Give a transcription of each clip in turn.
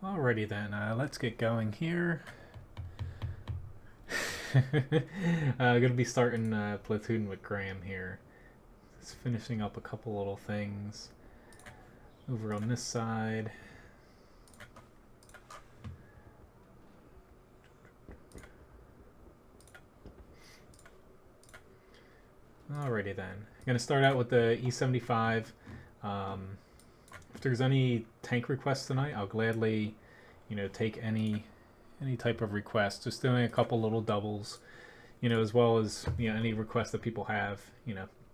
Alrighty then, let's get going here. Gonna be starting platoon with Graham here. Just finishing up a couple little things over on this side. Alrighty then, gonna start out with the E75. If there's any tank requests tonight, I'll gladly, take any type of request. Just doing a couple little doubles, as well as any requests that people have.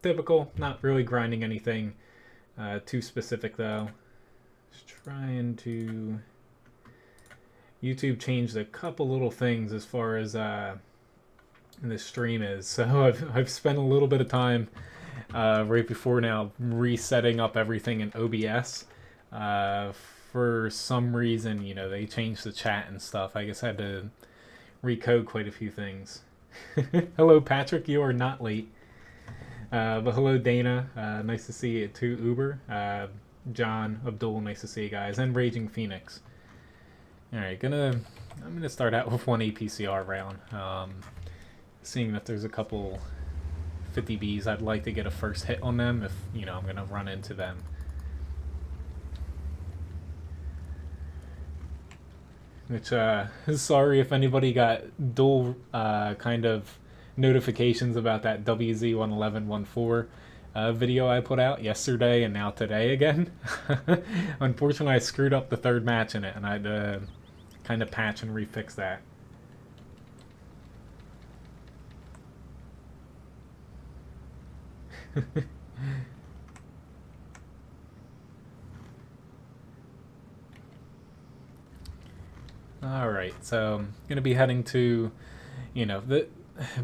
Typical. Not really grinding anything too specific though. Just trying to. YouTube changed a couple little things as far as this stream is, so I've spent a little bit of time right before now resetting up everything in OBS. For some reason, they changed the chat and stuff. I guess I had to recode quite a few things. Hello, Patrick. You are not late. But hello, Dana. Nice to see you too, Uber. John, Abdul, nice to see you guys. And Raging Phoenix. Alright, I'm gonna start out with one APCR round. Seeing that there's a couple 50Bs, I'd like to get a first hit on them if, I'm going to run into them. Which, sorry if anybody got dual kind of notifications about that WZ11114 video I put out yesterday and now today again. Unfortunately, I screwed up the third match in it, and I had to kind of patch and refix that. Alright, so I'm going to be heading to,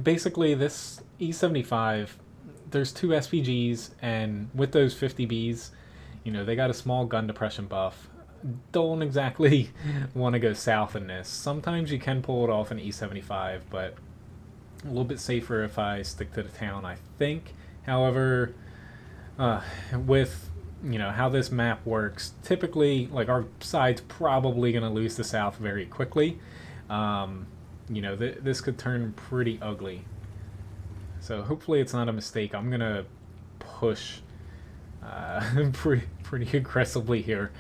basically this E75, there's two SPGs, and with those 50Bs, they got a small gun depression buff. Don't exactly want to go south in this. Sometimes you can pull it off in E75, but a little bit safer if I stick to the town, I think. However, with how this map works, typically our side's probably going to lose the south very quickly. This could turn pretty ugly. So hopefully it's not a mistake. I'm going to push pretty aggressively here.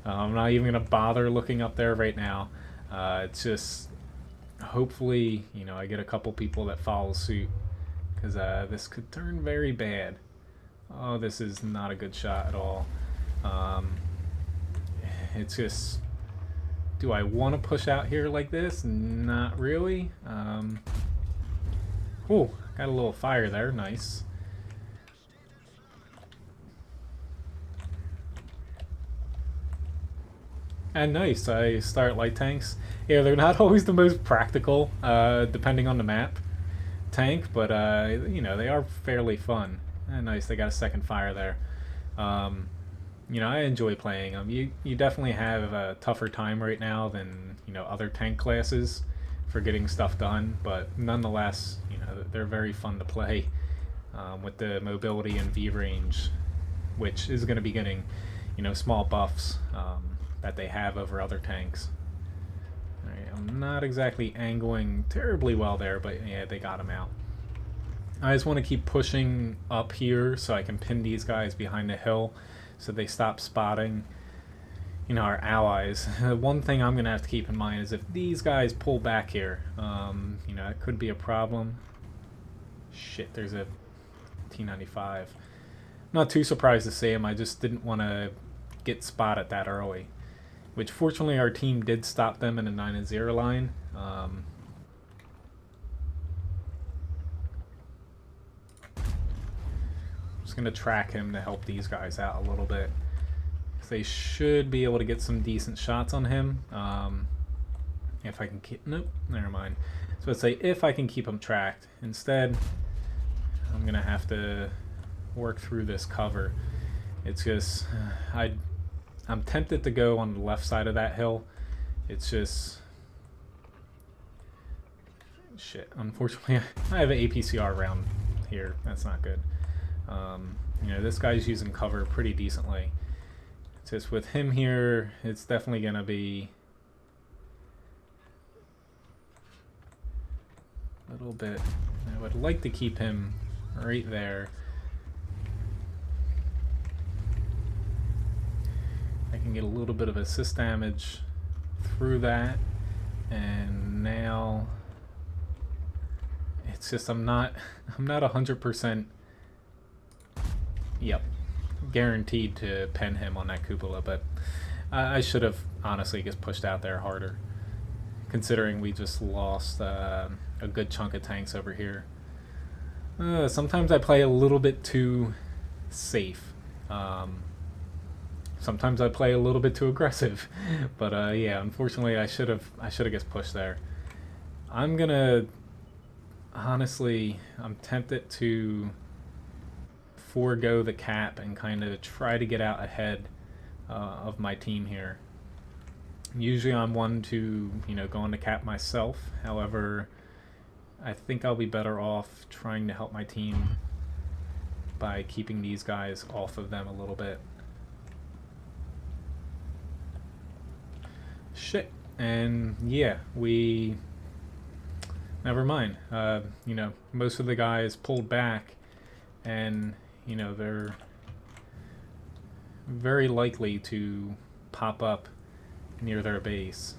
I'm not even going to bother looking up there right now. It's just hopefully I get a couple people that follow suit, because this could turn very bad. Oh, this is not a good shot at all. It's just, do I want to push out here like this? Not really. Oh, got a little fire there. Nice. And nice, I start light tanks. Yeah, they're not always the most practical, depending on the map tank, but, they are fairly fun. And nice, they got a second fire there. I enjoy playing them. You definitely have a tougher time right now than, other tank classes for getting stuff done, but nonetheless, they're very fun to play with the mobility and V range, which is going to be getting, small buffs that they have over other tanks. Alright, I'm not exactly angling terribly well there, but yeah, they got him out. I just want to keep pushing up here so I can pin these guys behind the hill so they stop spotting, our allies. One thing I'm going to have to keep in mind is if these guys pull back here, it could be a problem. Shit, there's a T95. Not too surprised to see him, I just didn't want to get spotted that early. Which fortunately our team did stop them in a 9-0 line. Just going to track him to help these guys out a little bit. They should be able to get some decent shots on him. If I can keep... Nope, never mind. So let's say if I can keep him tracked. Instead, I'm going to have to work through this cover. It's just... I'm tempted to go on the left side of that hill. It's just... Shit, unfortunately I have an APCR round here. That's not good. This guy's using cover pretty decently. It's just with him here, it's definitely going to be little bit. I would like to keep him right there. I can get a little bit of assist damage through that, and now it's just I'm not 100%. Yep, guaranteed to pen him on that cupola, but I should have honestly just pushed out there harder, considering we just lost a good chunk of tanks over here. Sometimes I play a little bit too safe. Sometimes I play a little bit too aggressive, but yeah, unfortunately I should have just pushed there. I'm gonna honestly, I'm tempted to forego the cap and kind of try to get out ahead of my team here. Usually I'm one to, you know, go on the cap myself. However, I think I'll be better off trying to help my team by keeping these guys off of them a little bit. Shit. And yeah, we... Never mind. You know, most of the guys pulled back, and, you know, they're very likely to pop up near their base.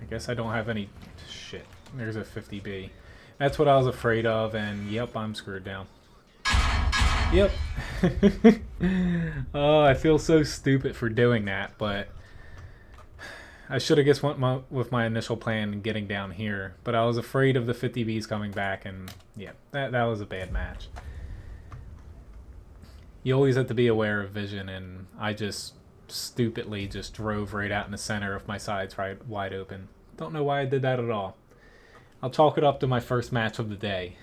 I guess I don't have any... Shit. There's a 50B. That's what I was afraid of, and yep, I'm screwed now. Yep. Oh, I feel so stupid for doing that, but I should have just went with my initial plan and getting down here, but I was afraid of the 50Bs coming back, and yeah, that was a bad match. You always have to be aware of vision, and I just stupidly just drove right out in the center of my sides right wide open. Don't know why I did that at all. I'll chalk it up to my first match of the day,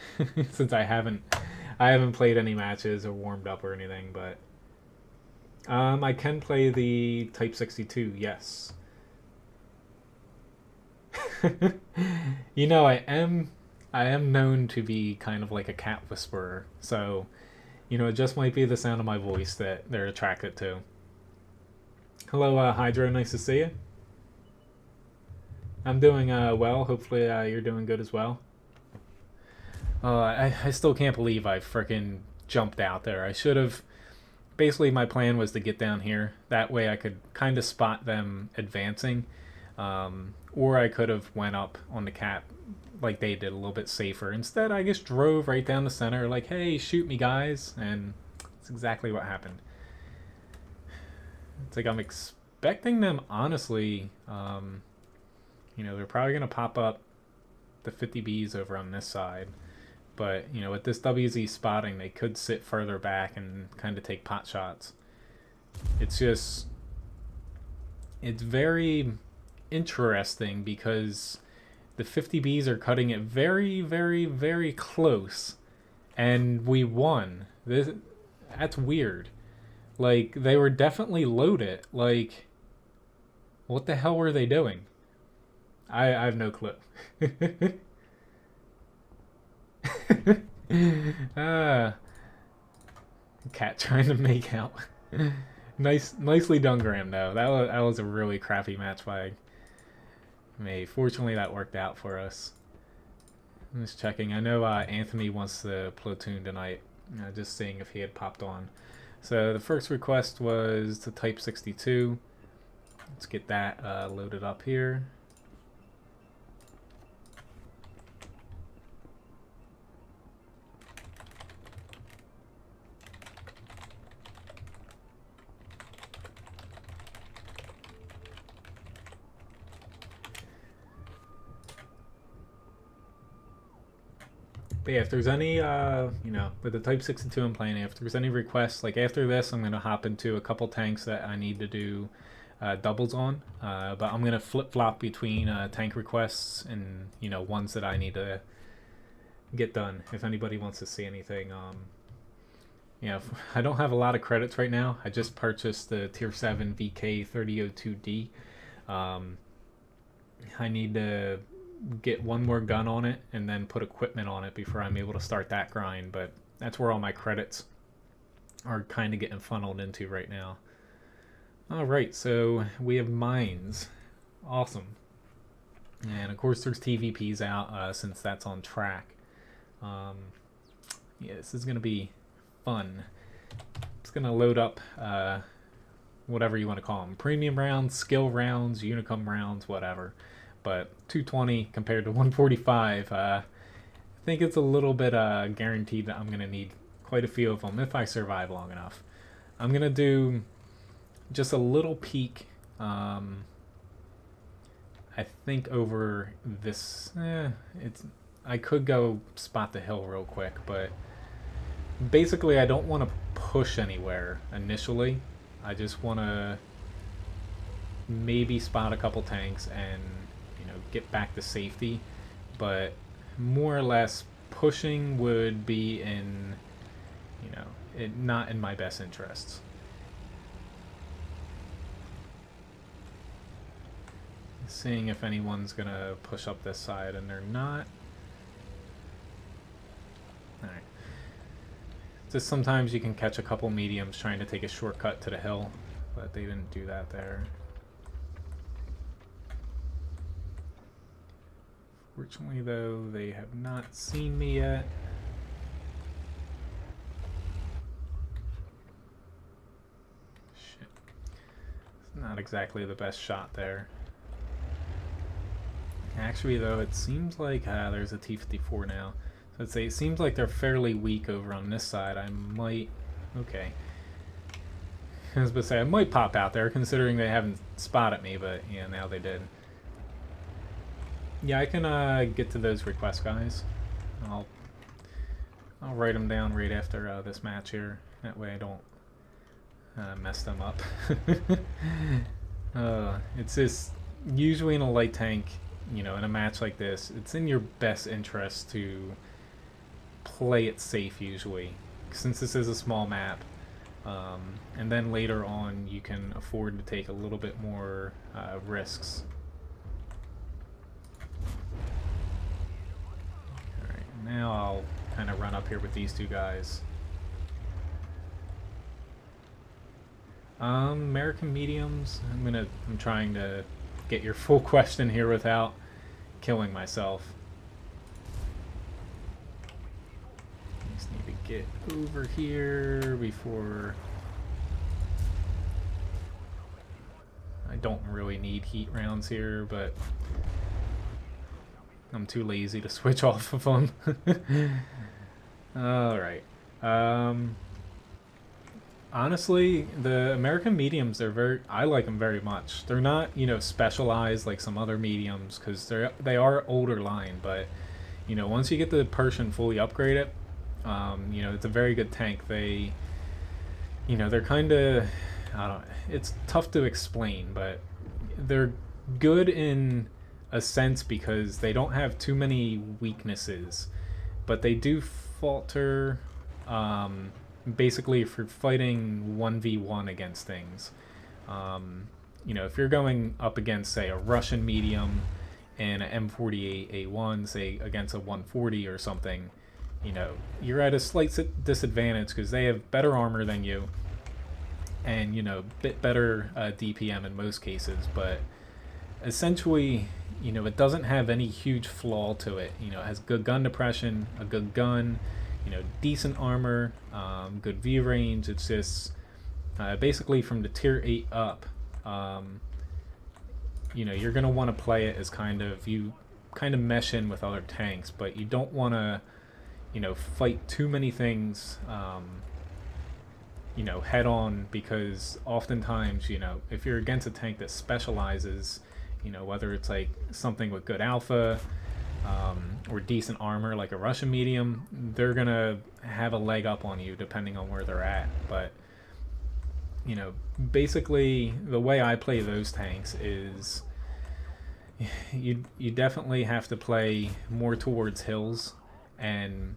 since I haven't played any matches or warmed up or anything, but I can play the Type 62, yes. You know, I am known to be kind of like a cat whisperer, so, you know, it just might be the sound of my voice that they're attracted to. Hello, Hydro, nice to see you. I'm doing well. Hopefully you're doing good as well. I still can't believe I frickin' jumped out there. I should have... Basically, my plan was to get down here. That way I could kind of spot them advancing. Or I could have went up on the cap like they did, a little bit safer. Instead, I just drove right down the center like, hey, shoot me, guys. And that's exactly what happened. It's like I'm expecting them, honestly... you know, they're probably going to pop up the 50Bs over on this side. But, you know, with this WZ spotting, they could sit further back and kind of take pot shots. It's just... It's very interesting because the 50Bs are cutting it very, very, very close. And we won. That's weird. Like, they were definitely loaded. Like, what the hell were they doing? I have no clue. Cat trying to make out. Nicely done, Graham. Though that was a really crappy match by me. Fortunately, that worked out for us. I'm just checking. I know Anthony wants the platoon tonight. Just seeing if he had popped on. So the first request was the Type 62. Let's get that loaded up here. But yeah, if there's any, you know, with the Type 62 I'm playing, if there's any requests, like after this, I'm going to hop into a couple tanks that I need to do doubles on. But I'm going to flip-flop between tank requests and, you know, ones that I need to get done. If anybody wants to see anything, you know, I don't have a lot of credits right now. I just purchased the Tier 7 VK 3002D. I need to get one more gun on it and then put equipment on it before I'm able to start that grind, but that's where all my credits are kind of getting funneled into right now. Alright, so we have mines. Awesome. And of course there's TVPs out since that's on track. Yeah, this is going to be fun. It's going to load up whatever you want to call them. Premium rounds, skill rounds, unicum rounds, whatever. But 220 compared to 145, I think it's a little bit guaranteed that I'm going to need quite a few of them if I survive long enough. I'm going to do just a little peek, I think over this, I could go spot the hill real quick, but basically I don't want to push anywhere initially. I just want to maybe spot a couple tanks and, you know, get back to safety, but more or less pushing would be in, you know, not in my best interests. Seeing if anyone's gonna push up this side, and they're not. Alright. Just sometimes you can catch a couple mediums trying to take a shortcut to the hill, but they didn't do that there. Fortunately though, they have not seen me yet. Shit. It's not exactly the best shot there. Actually though, it seems like there's a T-54 now. So I'd say it seems like they're fairly weak over on this side. I might... Okay. I was about to say, I might pop out there considering they haven't spotted me, but yeah, now they did. Yeah, I can get to those requests, guys. I'll write them down right after this match here. That way I don't mess them up. It's just usually in a light tank, you know, in a match like this, it's in your best interest to play it safe usually, since this is a small map. And then later on, you can afford to take a little bit more risks. Now I'll kind of run up here with these two guys. American mediums. I'm trying to get your full question here without killing myself. Just need to get over here before. I don't really need heat rounds here, but I'm too lazy to switch off of them. Alright. Honestly, the American mediums I like them very much. They're not, you know, specialized like some other mediums, because they are older line, but, you know, once you get the Persian fully upgraded, you know, it's a very good tank. They, you know, they're kind of, I don't, it's tough to explain, but they're good in a sense because they don't have too many weaknesses, but they do falter basically for fighting 1v1 against things. You know, if you're going up against, say, a Russian medium and an M48A1, say, against a 140 or something, you know, you're at a slight disadvantage because they have better armor than you and, you know, bit better DPM in most cases, but essentially, you know, it doesn't have any huge flaw to it. You know, it has good gun depression, a good gun, you know, decent armor, good view range. It's just basically from the tier 8 up, you know, you're going to want to play it as you kind of mesh in with other tanks, but you don't want to, you know, fight too many things, you know, head on, because oftentimes, you know, if you're against a tank that specializes, you know, whether it's like something with good alpha or decent armor like a Russian medium, they're gonna have a leg up on you depending on where they're at. But, you know, basically the way I play those tanks is you definitely have to play more towards hills and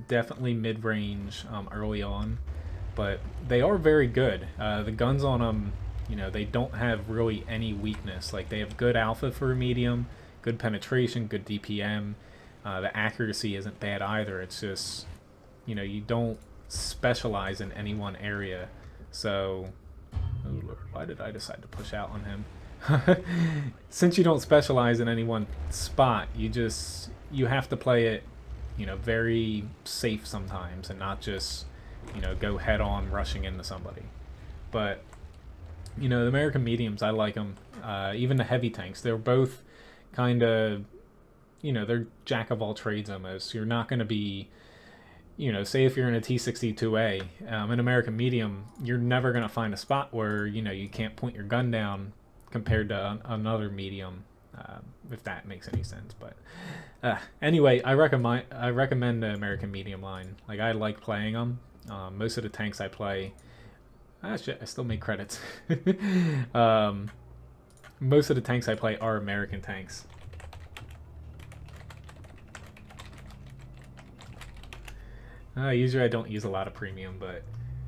definitely mid-range early on, but they are very good. The guns on them, you know, they don't have really any weakness. Like, they have good alpha for a medium, good penetration, good DPM. The accuracy isn't bad either. It's just, you know, you don't specialize in any one area. So, oh Lord, why did I decide to push out on him? Since you don't specialize in any one spot, you have to play it, you know, very safe sometimes and not just, you know, go head on rushing into somebody. But, you know, the American mediums, I like them. Even the heavy tanks, they're both kind of, you know, they're jack of all trades almost. You're not going to be, you know, say if you're in a T62A, an American medium, you're never going to find a spot where, you know, you can't point your gun down compared to another medium, if that makes any sense. But anyway, I recommend the American medium line. Like, I like playing them. Most of the tanks I play, shit, I still make credits. Most of the tanks I play are American tanks. Usually I don't use a lot of premium, but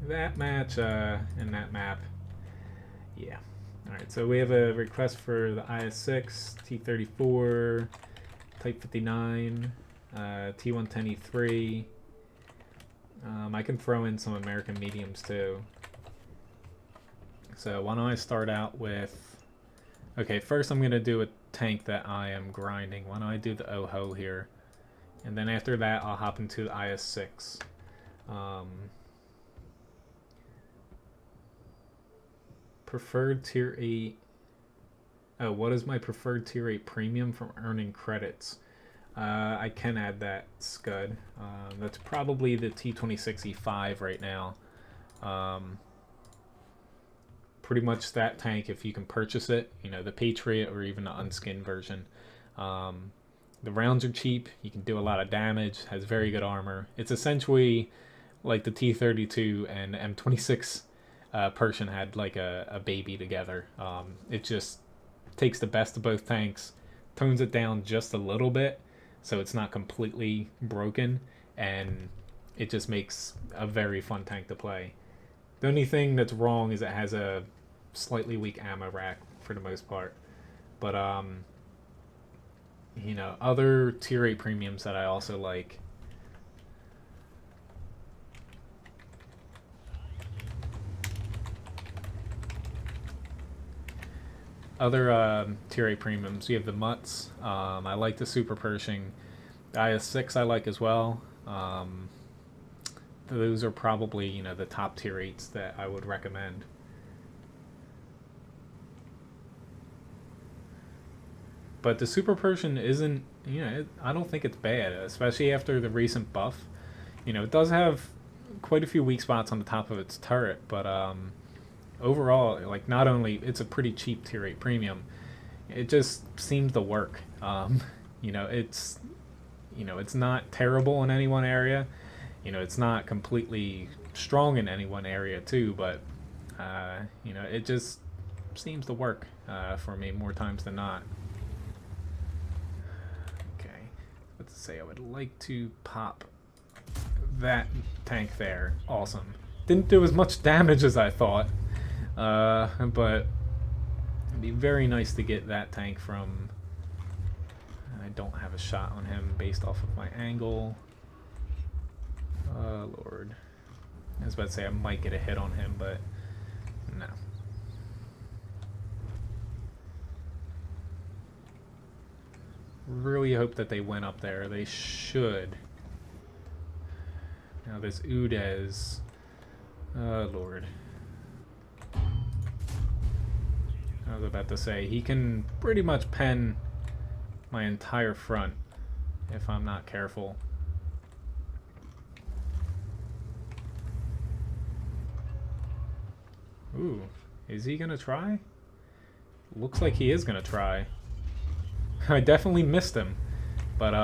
that match and that map, yeah. Alright, so we have a request for the IS-6, T-34, Type 59, T-110E3. I can throw in some American mediums too. So why don't I start out with... Okay, first I'm going to do a tank that I am grinding. Why don't I do the OHO here? And then after that, I'll hop into the IS-6. Preferred tier 8. Oh, what is my preferred tier 8 premium from earning credits? I can add that, Scud. That's probably the T26E5 right now. Pretty much that tank, if you can purchase it, you know, the Patriot or even the unskinned version. The rounds are cheap, you can do a lot of damage, has very good armor. It's essentially like the T32 and M46 Persian had like a baby together. It just takes the best of both tanks, tones it down just a little bit so it's not completely broken, and it just makes a very fun tank to play. The only thing that's wrong is it has a slightly weak ammo rack for the most part. But you know, other tier 8 premiums that I also like. Other tier 8 premiums, you have the Mutts. I like the Super Pershing. The IS-6 I like as well. Those are probably, you know, the top tier 8s that I would recommend. But the Super Persian isn't, you know, I don't think it's bad, especially after the recent buff. You know, it does have quite a few weak spots on the top of its turret, but overall, like, not only it's a pretty cheap tier 8 premium, it just seems to work. You know, it's not terrible in any one area. You know, it's not completely strong in any one area too, but you know, it just seems to work for me more times than not. Okay, let's say I would like to pop that tank there. Awesome. Didn't do as much damage as I thought, but it'd be very nice to get that tank from... I don't have a shot on him based off of my angle. Oh, Lord. I was about to say I might get a hit on him, but no. Really hope that they went up there. They should. Now this UDES. Oh, Lord. I was about to say, he can pretty much pen my entire front if I'm not careful. Ooh, is he gonna try? Looks like he is gonna try. I definitely missed him, but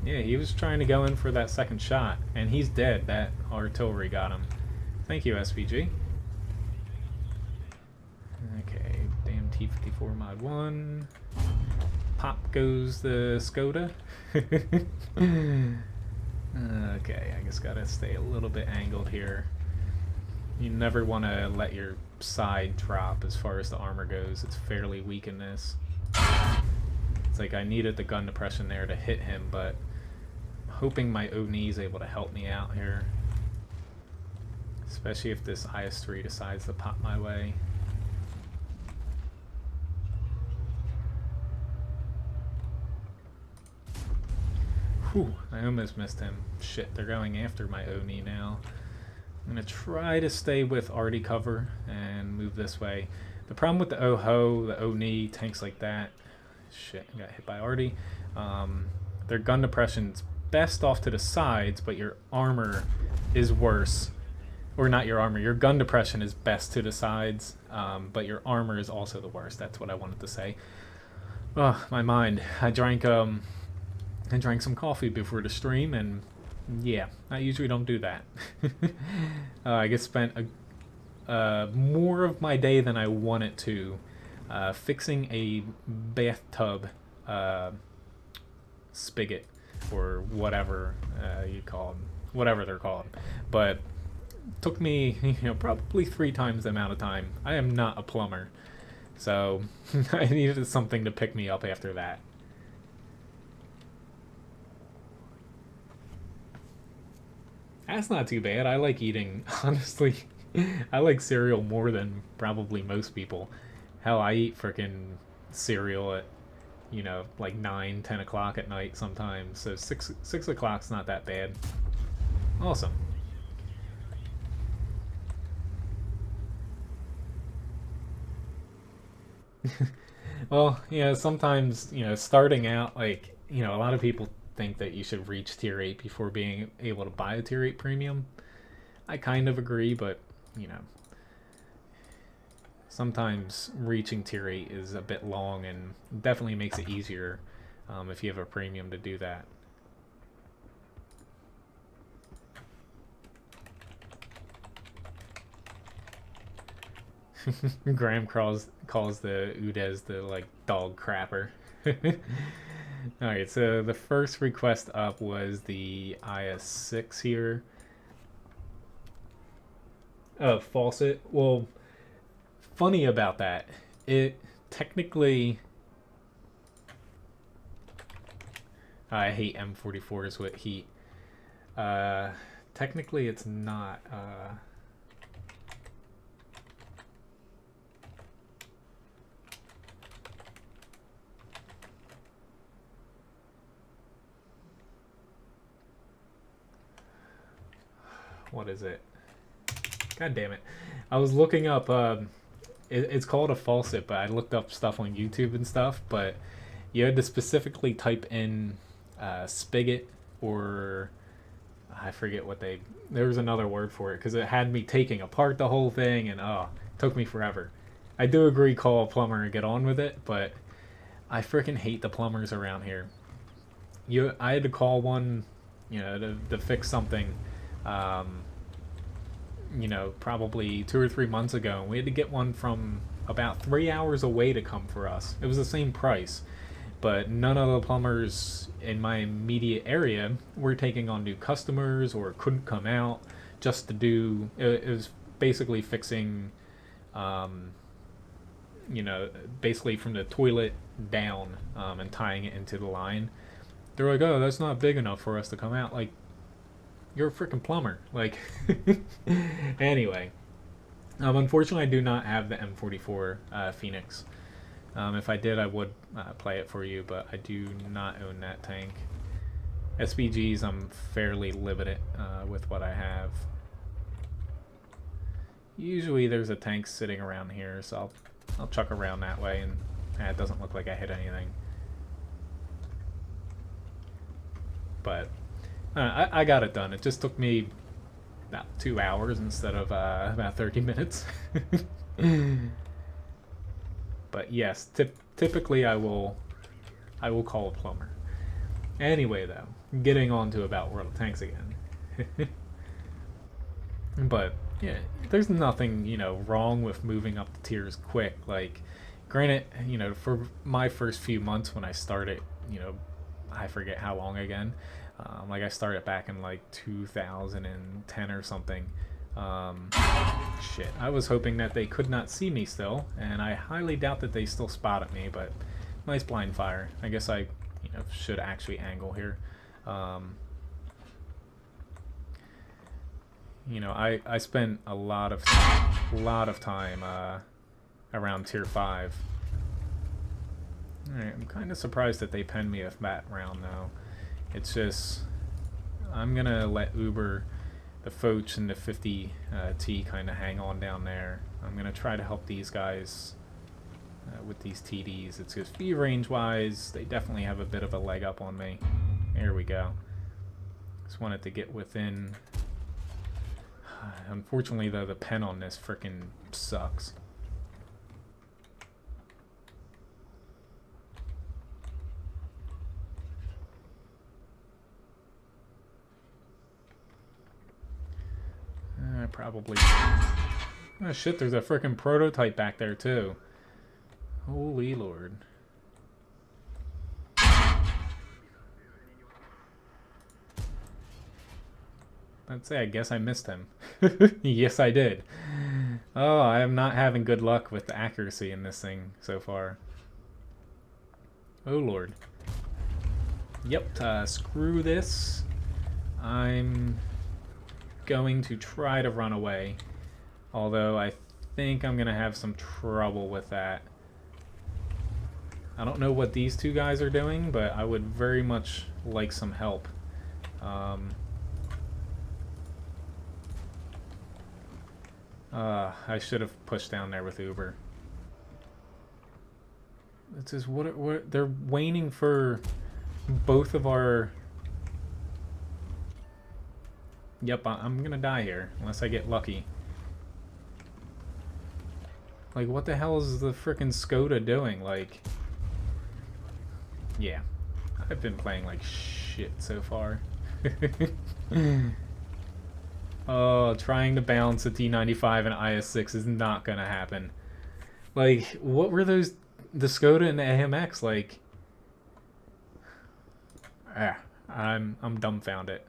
yeah, he was trying to go in for that second shot, and he's dead. That artillery got him. Thank you, SVG. Okay, damn T-54 Mod 1. Pop goes the Skoda. Okay, I just gotta stay a little bit angled here. You never want to let your side drop as far as the armor goes. It's fairly weak in this. It's like I needed the gun depression there to hit him, but I'm hoping my ONI is able to help me out here. Especially if this IS-3 decides to pop my way. Whew, I almost missed him. Shit, they're going after my Oni now. I'm going to try to stay with Artie cover and move this way. The problem with the Oho, the Oni, tanks like that... Shit, I got hit by Artie. Their gun depression's best off to the sides, but your armor is worse. Or not your armor, your gun depression is best to the sides, but your armor is also the worst. That's what I wanted to say. Oh, my mind. I drank some coffee before the stream, and yeah, I usually don't do that. I get spent more of my day than I wanted to fixing a bathtub spigot, or whatever you call them, whatever they're called. But took me, probably 3 times the amount of time. I am not a plumber, so I needed something to pick me up after that. That's not too bad. I like eating, honestly. I like cereal more than probably most people. Hell, I eat frickin' cereal at, like 9, 10 o'clock at night sometimes. So 6 o'clock's not that bad. Awesome. Well, sometimes, starting out, like, a lot of people think that you should reach tier 8 before being able to buy a tier 8 premium. I kind of agree, but, sometimes reaching tier 8 is a bit long and definitely makes it easier if you have a premium to do that. Graham calls the UDES the, like, dog crapper. Alright, so the first request up was the IS-6 here. Oh, faucet. Well, funny about that, it technically... I hate M44s with heat. Technically it's not... What is it? God damn it. I was looking up, it's called a faucet, but I looked up stuff on YouTube and stuff, but you had to specifically type in spigot, or I forget what there was another word for it, because it had me taking apart the whole thing, and it took me forever. I do agree, call a plumber and get on with it, but I freaking hate the plumbers around here. I had to call one, to fix something, probably 2 or 3 months ago, and we had to get one from about 3 hours away to come for us. It was the same price, but none of the plumbers in my immediate area were taking on new customers or couldn't come out just to do... It was basically fixing, basically from the toilet down and tying it into the line. They're like, oh, that's not big enough for us to come out. Like, you're a freaking plumber. Like, anyway. Unfortunately, I do not have the M44 Phoenix. If I did, I would play it for you, but I do not own that tank. SPGs, I'm fairly limited with what I have. Usually there's a tank sitting around here, so I'll chuck around that way, and it doesn't look like I hit anything. But I got it done. It just took me about 2 hours instead of about 30 minutes. But yes, typically I will call a plumber. Anyway, though, getting on to about World of Tanks again. But yeah, there's nothing wrong with moving up the tiers quick. Like, granted, for my first few months when I started, I forget how long again. Like, I started back in like 2010 or something. Shit, I was hoping that they could not see me still, and I highly doubt that they still spotted me, but nice blind fire. I guess I should actually angle here. I spent a lot of time around tier 5. Alright, I'm kind of surprised that they penned me with that round, though. It's just, I'm going to let Uber, the Foch, and the 50T kind of hang on down there. I'm going to try to help these guys with these TDs. It's just view range wise, they definitely have a bit of a leg up on me. There we go. Just wanted to get within. Unfortunately, though, the pen on this frickin' sucks. Probably. Oh shit, there's a frickin' prototype back there, too. Holy lord. I'd say I guess I missed him. Yes, I did. Oh, I am not having good luck with the accuracy in this thing so far. Oh lord. Yep, screw this. I'm going to try to run away. Although I think I'm going to have some trouble with that. I don't know what these two guys are doing, but I would very much like some help. I should have pushed down there with Uber. It's just what they're waiting for both of our. Yep, I'm gonna die here unless I get lucky. Like, what the hell is the frickin' Skoda doing? Like, yeah, I've been playing like shit so far. Oh, trying to balance a T95 and IS-6 is not gonna happen. Like, what were those, the Skoda and the AMX? Like, I'm dumbfounded.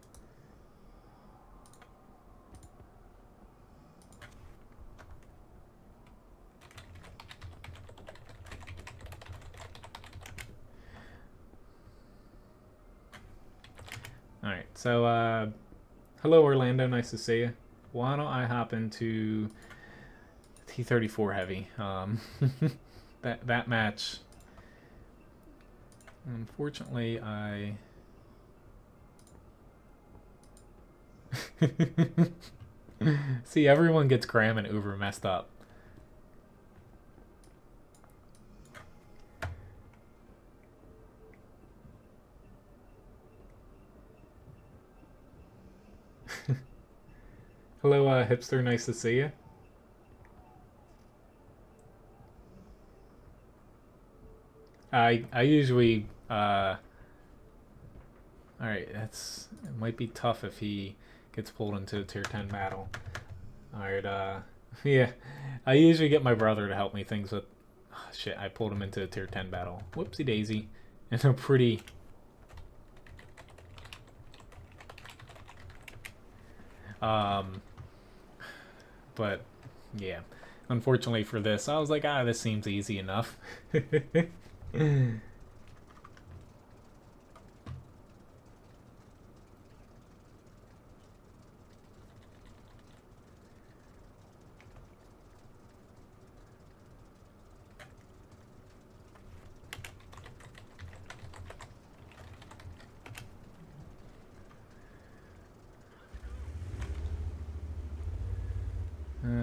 Alright, so, hello Orlando, nice to see you. Why don't I hop into T34 Heavy? That match, unfortunately, I... See, everyone gets Graham and Uber messed up. Hello, hipster, nice to see you. I usually, alright, it might be tough if he gets pulled into a tier 10 battle. Alright, yeah, I usually get my brother to help me things with, oh, shit, I pulled him into a tier 10 battle. Whoopsie daisy. And a pretty... But, yeah. Unfortunately for this, I was like, this seems easy enough.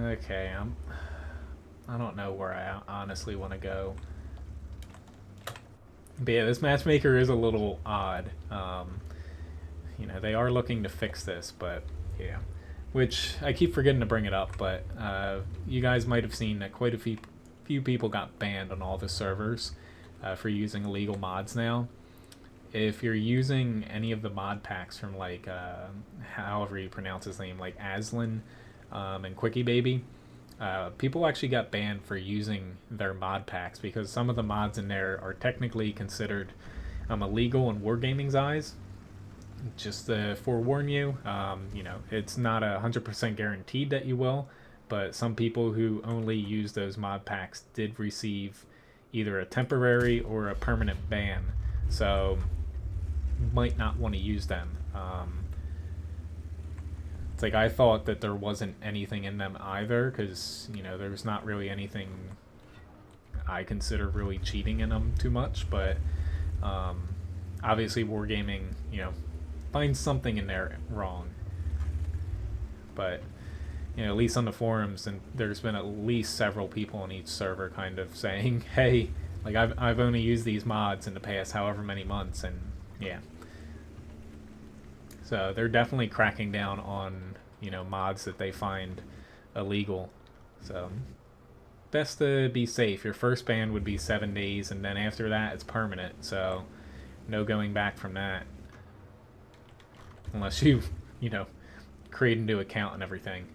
Okay, I don't know where I honestly want to go. But yeah, this matchmaker is a little odd. You know, they are looking to fix this, but yeah. Which, I keep forgetting to bring it up, but you guys might have seen that quite a few people got banned on all the servers for using illegal mods now. If you're using any of the mod packs from, like, however you pronounce his name, like Aslan, and Quickie Baby, people actually got banned for using their mod packs because some of the mods in there are technically considered illegal in Wargaming's eyes. Just to forewarn you, you know, it's not 100% guaranteed that you will, but some people who only use those mod packs did receive either a temporary or a permanent ban, so might not want to use them. It's like, I thought that there wasn't anything in them either, because, you know, there's not really anything I consider really cheating in them too much, but obviously Wargaming, finds something in there wrong. But at least on the forums, and there's been at least several people on each server kind of saying, hey, like I've only used these mods in the past however many months, and yeah. So they're definitely cracking down on mods that they find illegal. So best to be safe. Your first ban would be 7 days, and then after that it's permanent. So no going back from that, unless you create a new account and everything.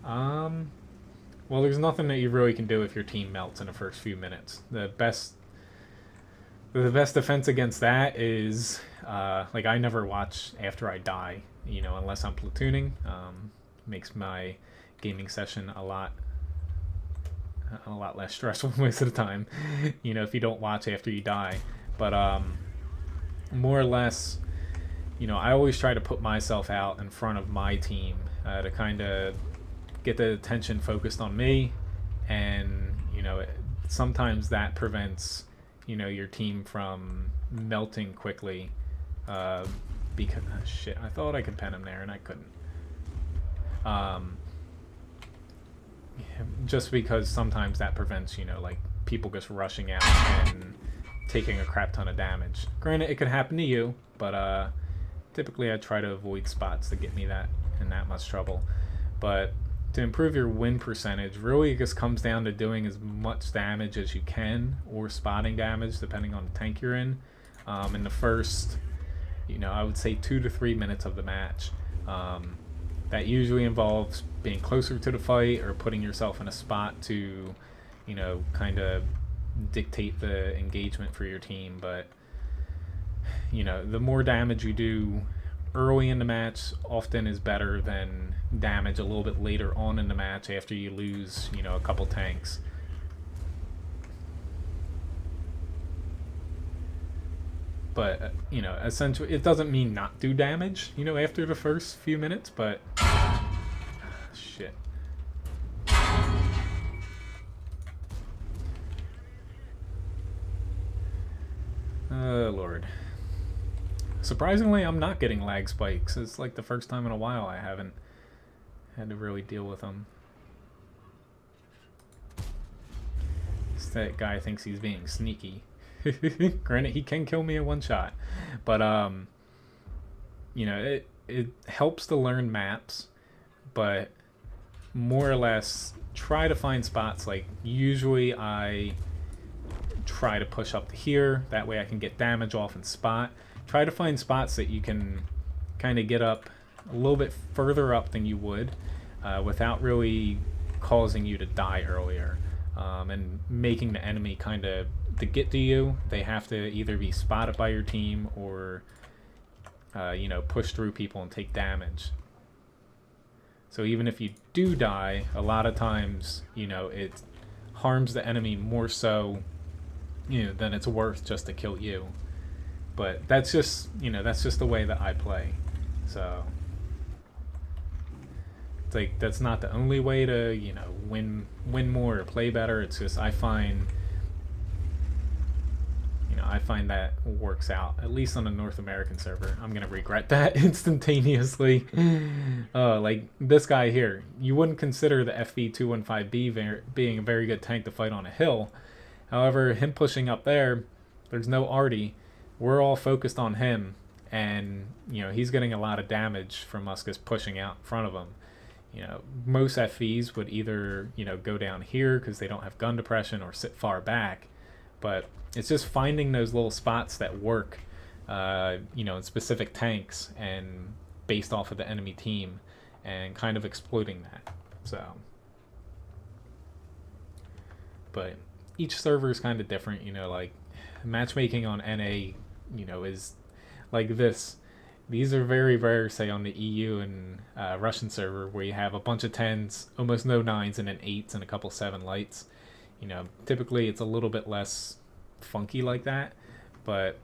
Well, there's nothing that you really can do if your team melts in the first few minutes. The best defense against that is like I never watch after I die, unless I'm platooning. Makes my gaming session a lot less stressful most of the time. If you don't watch after you die, but more or less, I always try to put myself out in front of my team to kind of get the attention focused on me, and sometimes that prevents your team from melting quickly, because shit, I thought I could pen him there and I couldn't. Just because sometimes that prevents like people just rushing out and taking a crap ton of damage. Granted, it could happen to you, but typically I try to avoid spots that get me in that much trouble. But to improve your win percentage, really it just comes down to doing as much damage as you can, or spotting damage depending on the tank you're in the first, I would say 2 to 3 minutes of the match. That usually involves being closer to the fight or putting yourself in a spot to, kind of dictate the engagement for your team. But, the more damage you do early in the match often is better than damage a little bit later on in the match after you lose, a couple tanks. But, essentially, it doesn't mean not do damage, after the first few minutes, but... shit. Oh, Lord. Surprisingly, I'm not getting lag spikes. It's like the first time in a while I haven't had to really deal with them. That guy thinks he's being sneaky. Granted, he can kill me in one shot, but it helps to learn maps, but more or less try to find spots. Like usually I try to push up to here, that way I can get damage off and spot. Try to find spots that you can kind of get up a little bit further up than you would without really causing you to die earlier, and making the enemy kind of, to get to you, they have to either be spotted by your team or push through people and take damage. So even if you do die, a lot of times it harms the enemy more so than it's worth just to kill you. But that's just the way that I play. So it's like that's not the only way to win more or play better. It's just I find that works out, at least on a North American server. I'm gonna regret that instantaneously. Like this guy here, you wouldn't consider the FV215B being a very good tank to fight on a hill. However, him pushing up there, there's no arty. We're all focused on him, and he's getting a lot of damage from us just pushing out in front of him. Most FVs would either go down here because they don't have gun depression, or sit far back. But it's just finding those little spots that work, in specific tanks and based off of the enemy team, and kind of exploiting that. So, but each server is kind of different. Like matchmaking on NA, is like this. These are very rare, say, on the EU and Russian server, where you have a bunch of 10s, almost no 9s, and then 8s, and a couple 7 lights. Typically it's a little bit less funky like that, but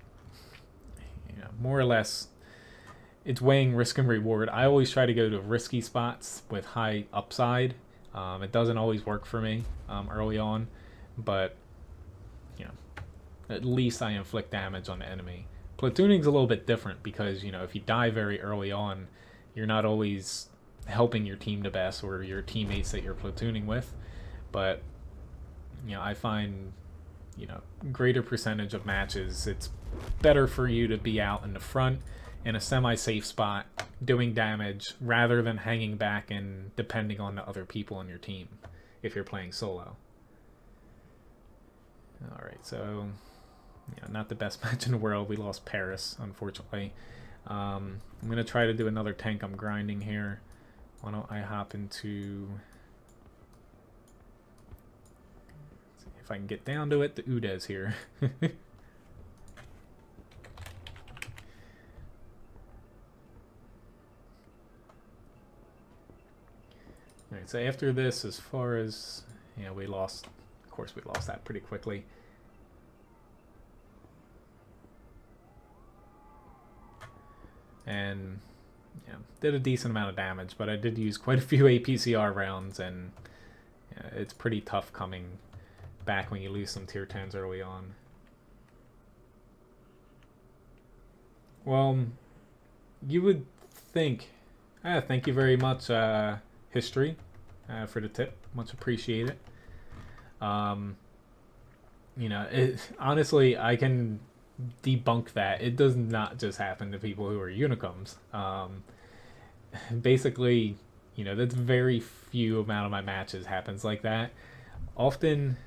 more or less it's weighing risk and reward. I always try to go to risky spots with high upside. It doesn't always work for me early on, but at least I inflict damage on the enemy. Platooning's a little bit different because, you know, if you die very early on, you're not always helping your team the best or your teammates that you're platooning with. But, you know, I find, you know, greater percentage of matches, it's better for you to be out in the front in a semi-safe spot doing damage rather than hanging back and depending on the other people on your team if you're playing solo. Alright, so yeah, not the best match in the world. We lost Paris, unfortunately. I'm going to try to do another tank. I'm grinding here. Why don't I hop into... see if I can get down to it, the UDES here. Alright, so after this, as far as... yeah, we lost... of course we lost that pretty quickly. And yeah, did a decent amount of damage, but I did use quite a few APCR rounds, and yeah, it's pretty tough coming back when you lose some tier 10s early on. Well, you would think... thank you very much, History, for the tip. Much appreciated. You know, honestly, I can debunk that. It does not just happen to people who are Unicums. Basically, you know, that's very few amount of my matches happens like that. Often,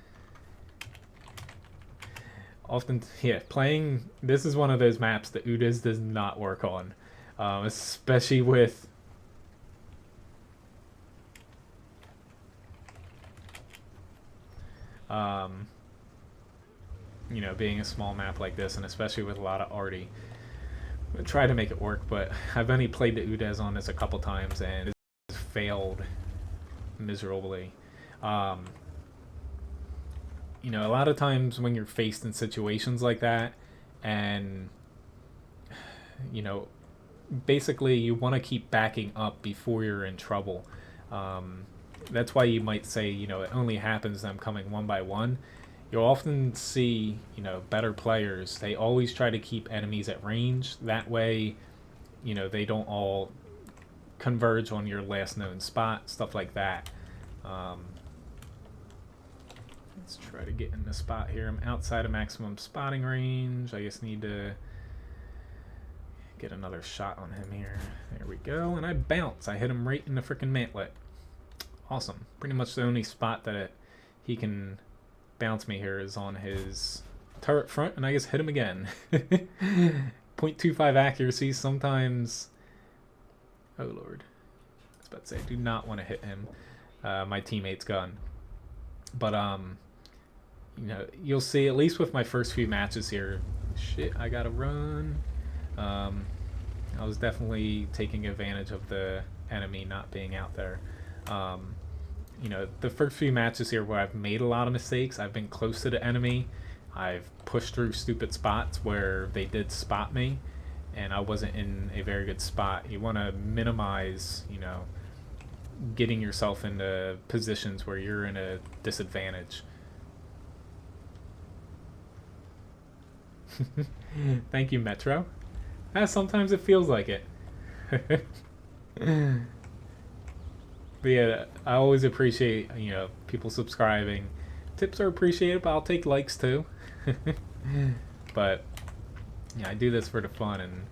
yeah, playing, this is one of those maps that UDES does not work on, especially with you know, being a small map like this, and especially with a lot of arty. I try to make it work, but I've only played the UDES on this a couple times, and it's failed miserably. You know, a lot of times when you're faced in situations like that, and, you know, basically you want to keep backing up before you're in trouble. That's why you might say, you know, it only happens them coming one by one. You'll often see, you know, better players, they always try to keep enemies at range. That way, you know, they don't all converge on your last known spot, stuff like that. Let's try to get in the spot here. I'm outside of maximum spotting range. I just need to get another shot on him here. There we go. And I bounce. I hit him right in the freaking mantlet. Awesome. Pretty much the only spot that he can bounce me here is on his turret front, and I just hit him again. 0.25 accuracy. Sometimes... oh lord. I was about to say, I do not want to hit him. My teammate's gun. But, you know, you'll see, at least with my first few matches here, shit, I gotta run. I was definitely taking advantage of the enemy not being out there. You know, the first few matches here where I've made a lot of mistakes, I've been close to the enemy, I've pushed through stupid spots where they did spot me, and I wasn't in a very good spot. You want to minimize, you know, getting yourself into positions where you're in a disadvantage. Thank you, Metro. Sometimes it feels like it. But yeah, I always appreciate, you know, people subscribing. Tips are appreciated, but I'll take likes too. But yeah, I do this for the fun, and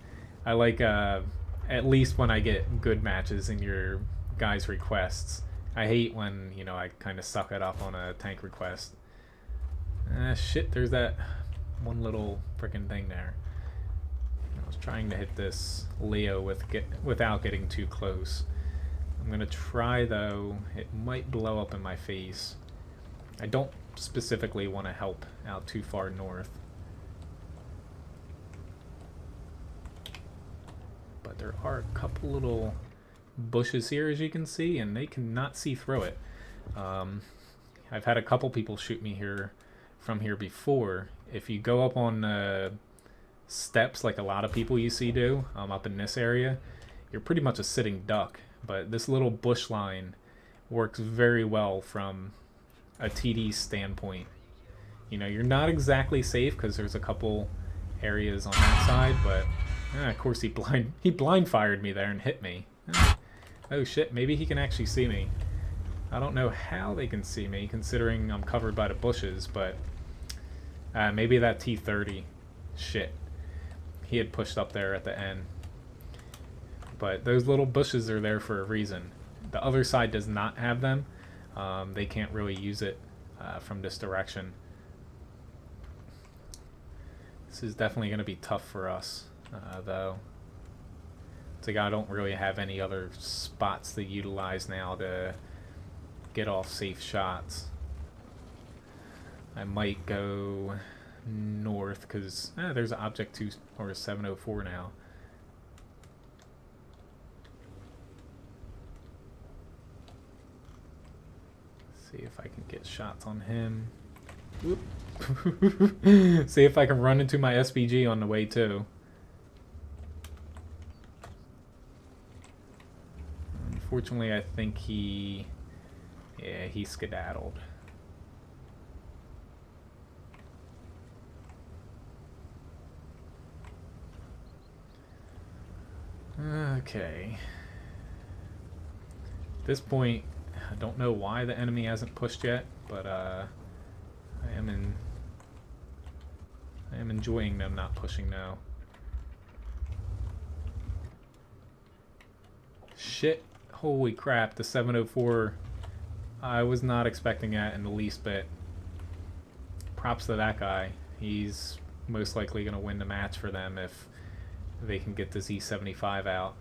I like, at least when I get good matches in your guys' requests. I hate when, you know, I kind of suck it up on a tank request. Shit, there's that one little freaking thing there. I was trying to hit this Leo without getting too close. I'm going to try, though. It might blow up in my face. I don't specifically want to help out too far north. But there are a couple little bushes here, as you can see, and they cannot see through it. I've had a couple people shoot me here from here before. If you go up on steps like a lot of people you see do up in this area, you're pretty much a sitting duck. But this little bush line works very well from a TD standpoint. You know, you're not exactly safe because there's a couple areas on that side, but of course he blind fired me there and hit me. Oh shit, maybe he can actually see me. I don't know how they can see me considering I'm covered by the bushes, but maybe that T30. Shit. He had pushed up there at the end. But those little bushes are there for a reason. The other side does not have them. They can't really use it from this direction. This is definitely going to be tough for us, though. It's like I don't really have any other spots to utilize now to get off safe shots. I might go north because there's an object 2 or a 704 now. See if I can get shots on him. Whoop. See if I can run into my SPG on the way too. Unfortunately, I think he skedaddled. Okay. At this point, I don't know why the enemy hasn't pushed yet, but I am enjoying them not pushing now. Shit. Holy crap, the 704. I was not expecting that in the least bit. Props to that guy. He's most likely going to win the match for them if they can get the Z75 out.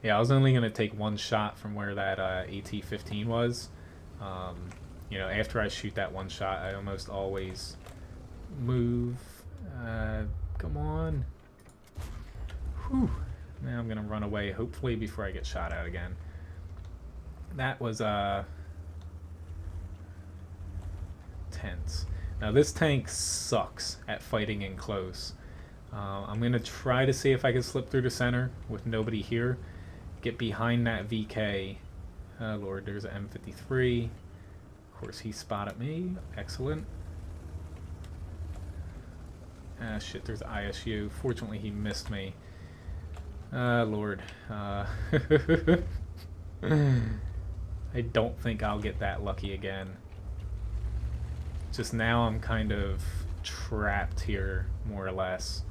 Yeah, I was only going to take one shot from where that AT-15 was. You know, after I shoot that one shot, I almost always move. Come on. Whew. Now I'm going to run away, hopefully before I get shot at again. That was tense. Now this tank sucks at fighting in close. I'm going to try to see if I can slip through the center with nobody here. Get behind that VK. Oh lord, there's an M53. Of course he spotted me. Excellent. Ah shit, there's ISU. Fortunately he missed me. Lord. I don't think I'll get that lucky again. Just now I'm kind of trapped here, more or less.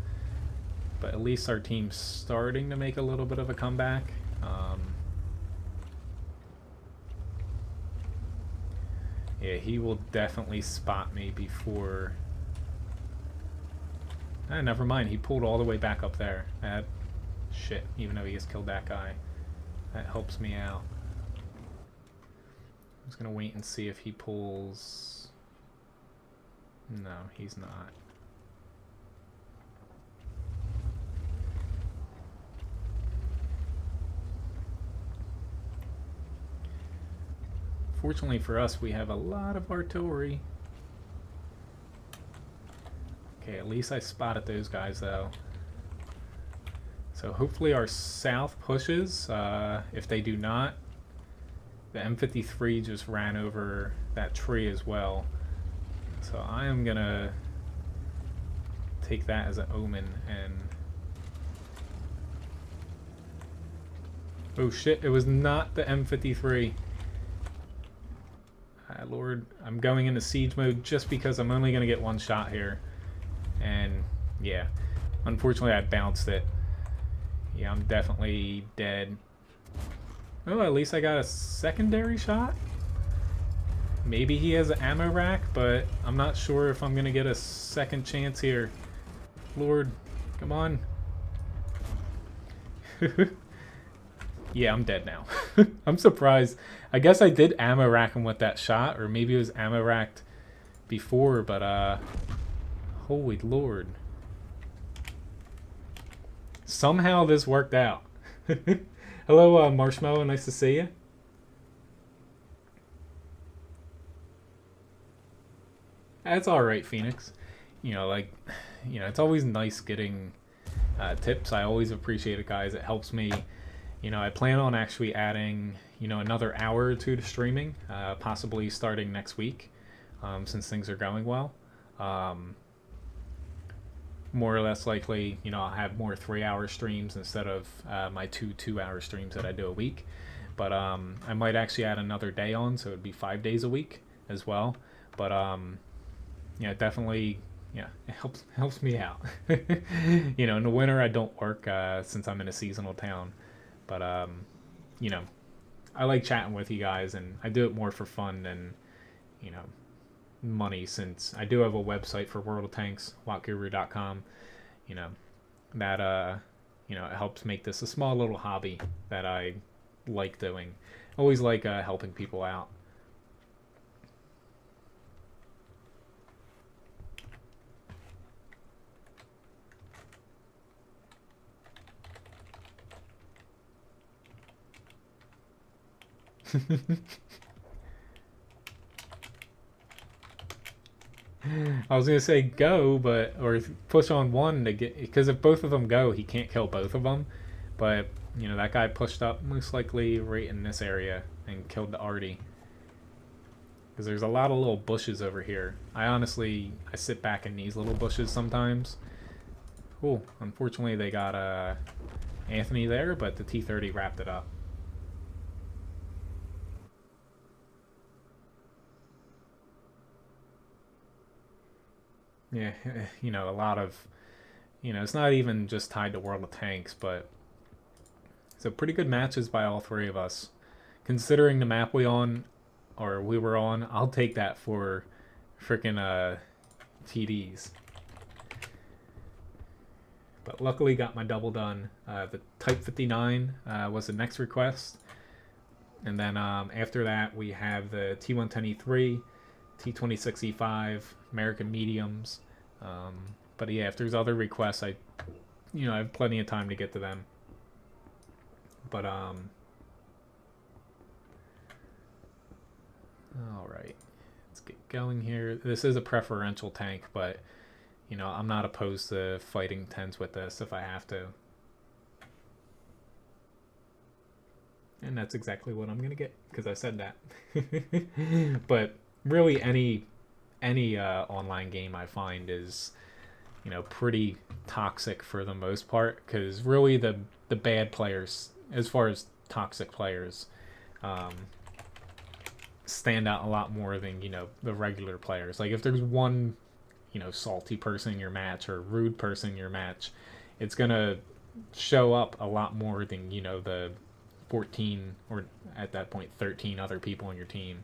But at least our team's starting to make a little bit of a comeback. Yeah, he will definitely spot me before... never mind, he pulled all the way back up there. Shit, even though he has killed that guy. That helps me out. I'm just gonna wait and see if he pulls... No, he's not. Fortunately for us, we have a lot of artillery. Okay, at least I spotted those guys though. So hopefully our south pushes. If they do not, the M53 just ran over that tree as well. So I am gonna take that as an omen and... Oh shit, it was not the M53. Lord, I'm going into siege mode just because I'm only gonna get one shot here. And yeah, unfortunately I bounced it. Yeah, I'm definitely dead. Oh, at least I got a secondary shot? Maybe he has an ammo rack, but I'm not sure if I'm going to get a second chance here. Lord, come on. Yeah, I'm dead now. I'm surprised. I guess I did ammo rack him with that shot, or maybe it was ammo racked before, but holy Lord. Somehow this worked out. Hello, Marshmallow. Nice to see you. That's all right, Phoenix. You know, like, you know, it's always nice getting tips. I always appreciate it, guys. It helps me You know, I plan on actually adding, another hour or two to streaming, possibly starting next week, since things are going well. Um, More or less likely, I'll have more 3-hour streams instead of my two-hour streams that I do a week. But I might actually add another day on, so it'd be 5 days a week as well. But yeah, definitely, yeah, it helps me out. In the winter I don't work since I'm in a seasonal town, but you know, I like chatting with you guys, and I do it more for fun than you know money, since I do have a website for World of Tanks, WoTguru.com. You know that it helps make this a small little hobby that I like doing. Always like helping people out. I was gonna say go, but or push on one to get, because if both of them go, he can't kill both of them. But that guy pushed up most likely right in this area and killed the arty. Because there's a lot of little bushes over here. I sit back in these little bushes sometimes. Cool. Unfortunately, they got Anthony there, but the T30 wrapped it up. Yeah, a lot of, it's not even just tied to World of Tanks, but so pretty good matches by all three of us. Considering the map we were on, I'll take that for freaking TDs. But luckily got my double done. The Type 59 was the next request. And then after that, we have the T110E3, T26E5, American Mediums. But yeah, if there's other requests, I have plenty of time to get to them. But all right, let's get going here. This is a preferential tank, but I'm not opposed to fighting 10s with this if I have to. And that's exactly what I'm gonna get, because I said that. But really, any online game I find is pretty toxic for the most part, because really the bad players, as far as toxic players, stand out a lot more than the regular players. Like if there's one salty person in your match or rude person in your match, it's gonna show up a lot more than the 14, or at that point 13 other people on your team.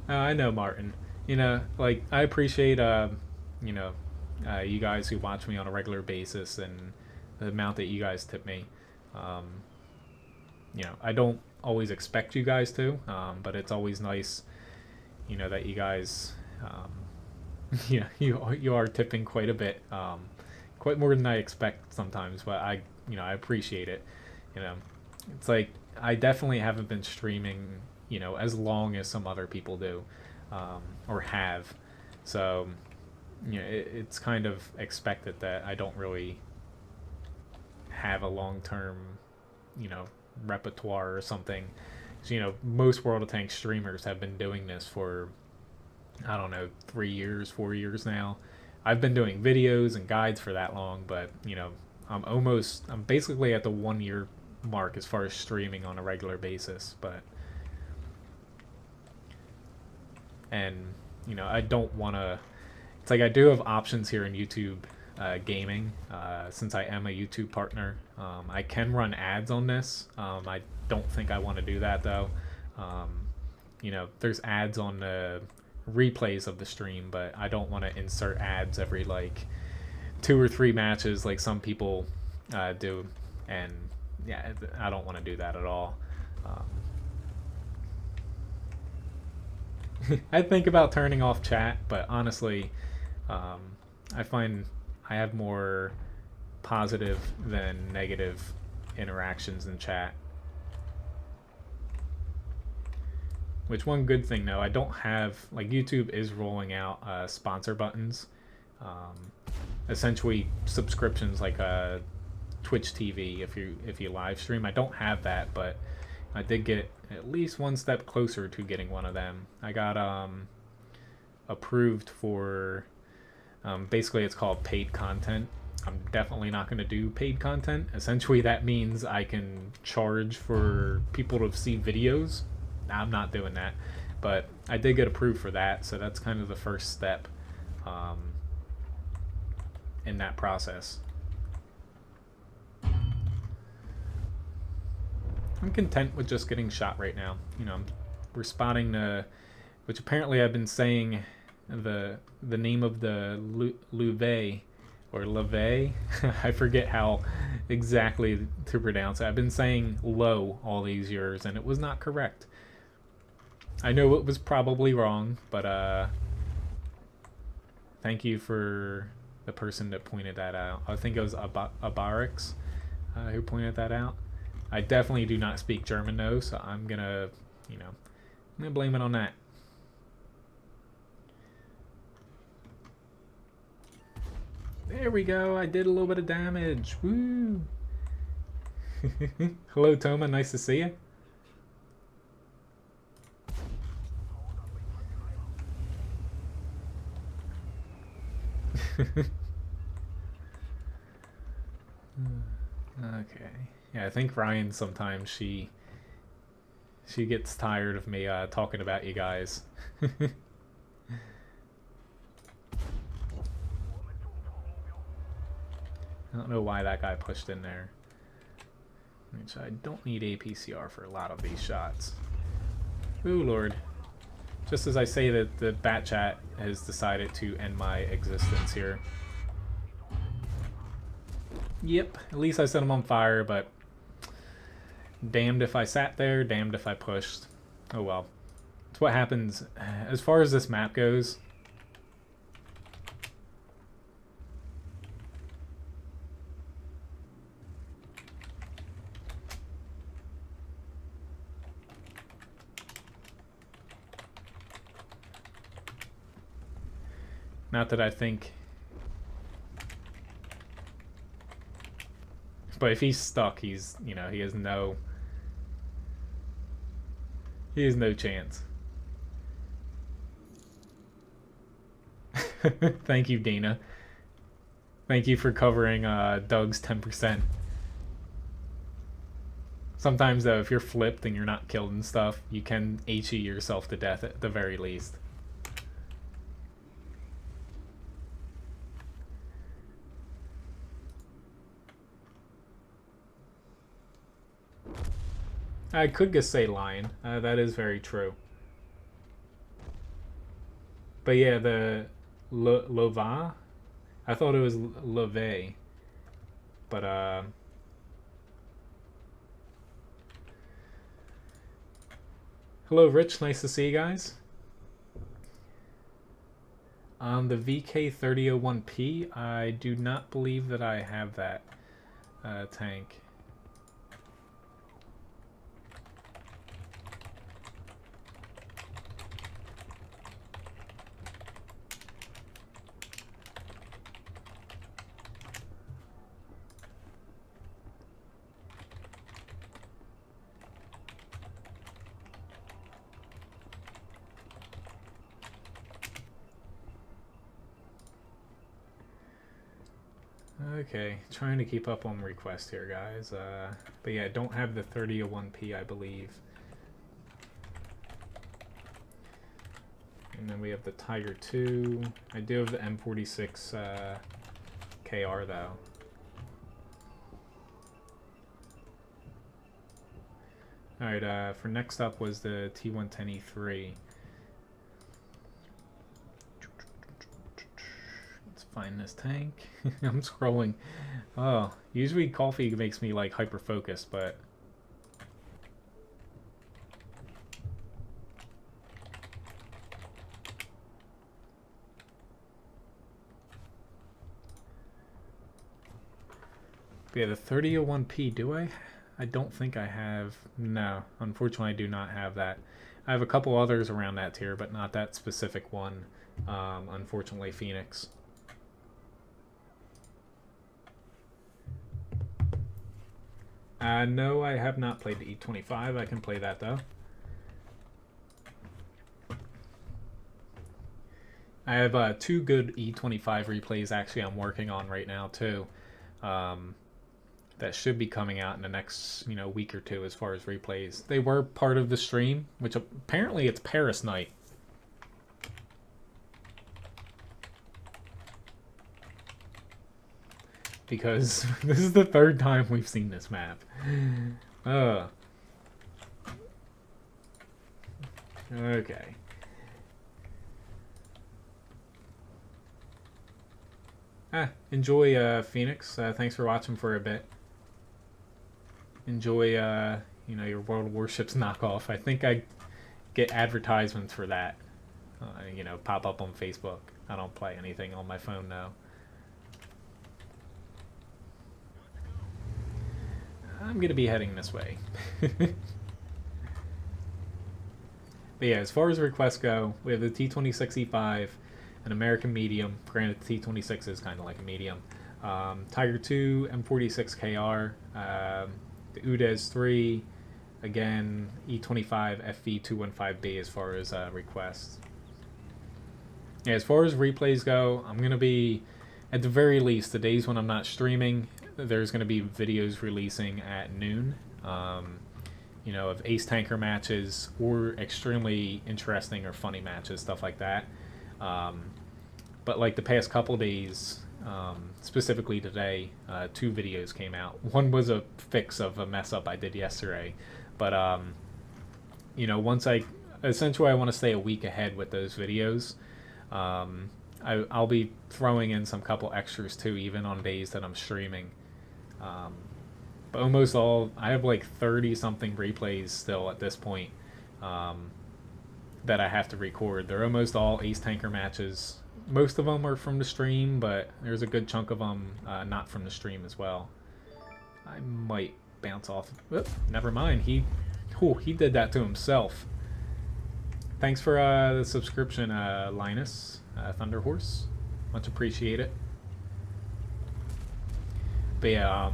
I know, Martin. Like I appreciate you guys who watch me on a regular basis and the amount that you guys tip me. Um, I don't always expect you guys to, but it's always nice, that you guys, you are tipping quite a bit, quite more than I expect sometimes. But I appreciate it. It's like I definitely haven't been streaming, as long as some other people do, or have. So, it's kind of expected that I don't really have a long-term, repertoire or something. So, most World of Tanks streamers have been doing this for, I don't know, 3 years, 4 years now. I've been doing videos and guides for that long, but, I'm basically at the 1 year mark as far as streaming on a regular basis. But and I don't want to, it's like I do have options here in YouTube gaming, since I am a YouTube partner. I can run ads on this. I don't think I want to do that though. There's ads on the replays of the stream, but I don't want to insert ads every like 2 or 3 matches like some people do. And yeah, I don't want to do that at all. I think about turning off chat, but honestly, I find I have more positive than negative interactions in chat. Which one good thing though, I don't have, like, YouTube is rolling out sponsor buttons, essentially subscriptions like Twitch TV if you live stream. I don't have that, but I did get at least one step closer to getting one of them. I got approved for basically it's called paid content. I'm definitely not going to do paid content. Essentially that means I can charge for people to see videos. I'm not doing that, but I did get approved for that, so that's kind of the first step in that process. I'm content with just getting shot right now. You know, we're spotting the, which apparently I've been saying the name of the Louvet or Leve. I forget how exactly to pronounce it. I've been saying low all these years, and it was not correct. I know it was probably wrong, but thank you for the person that pointed that out. I think it was Abarix who pointed that out. I definitely do not speak German though, so I'm gonna blame it on that. There we go. I did a little bit of damage. Woo! Hello, Toma. Nice to see you. Okay. Yeah, I think Ryan sometimes she gets tired of me talking about you guys. I don't know why that guy pushed in there. Which I don't need APCR for a lot of these shots. Ooh, Lord. Just as I say that, the bat chat has decided to end my existence here. Yep, at least I set him on fire, but damned if I sat there, damned if I pushed. Oh well. It's what happens. As far as this map goes, not that I think, but if he's stuck, he's, he has no chance. Thank you, Dana. Thank you for covering Doug's 10%. Sometimes though, if you're flipped and you're not killed and stuff, you can HE yourself to death at the very least. I could just say lion. That is very true. But yeah, the Lova, I thought it was Leve. But hello, Rich. Nice to see you guys. On the VK3001P, I do not believe that I have that tank. Okay, trying to keep up on request here, guys. But yeah, I don't have the 3001P, I believe. And then we have the Tiger 2. I do have the M46 KR, though. Alright, for next up was the T110E3. Find this tank. I'm scrolling. Oh, usually coffee makes me like hyper focused, but yeah, the 3001P. Do I I don't think I have. No, unfortunately, I do not have that. I have a couple others around that tier, but not that specific one. Unfortunately, Phoenix. No, I have not played the E25. I can play that though. I have 2 good E25 replays actually I'm working on right now too. That should be coming out in the next week or two as far as replays. They were part of the stream, which apparently it's Paris night. Because this is the 3rd time we've seen this map. Okay. Enjoy Phoenix. Thanks for watching for a bit. Enjoy your World of Warships knockoff. I think I get advertisements for that. Pop up on Facebook. I don't play anything on my phone now. I'm gonna be heading this way. But yeah, as far as requests go, we have the T26E5, an American medium. Granted, the T26 is kind of like a medium. Tiger 2, M46 KR, the UDES 3, again, E25 FV215B as far as requests. Yeah, as far as replays go, I'm going to be, at the very least, the days when I'm not streaming, there's going to be videos releasing at noon. Of ace tanker matches or extremely interesting or funny matches, stuff like that. But like the past couple days, specifically today, 2 videos came out. One was a fix of a mess up I did yesterday, but once essentially I want to stay a week ahead with those videos. I'll be throwing in some couple extras too, even on days that I'm streaming. But almost all, I have like 30 something replays still at this point that I have to record. They're almost all ace tanker matches. Most of them are from the stream, but there's a good chunk of them not from the stream as well. I might bounce off. Oop, never mind. He did that to himself. Thanks for the subscription, Linus, Thunderhorse. Much appreciate it. But yeah,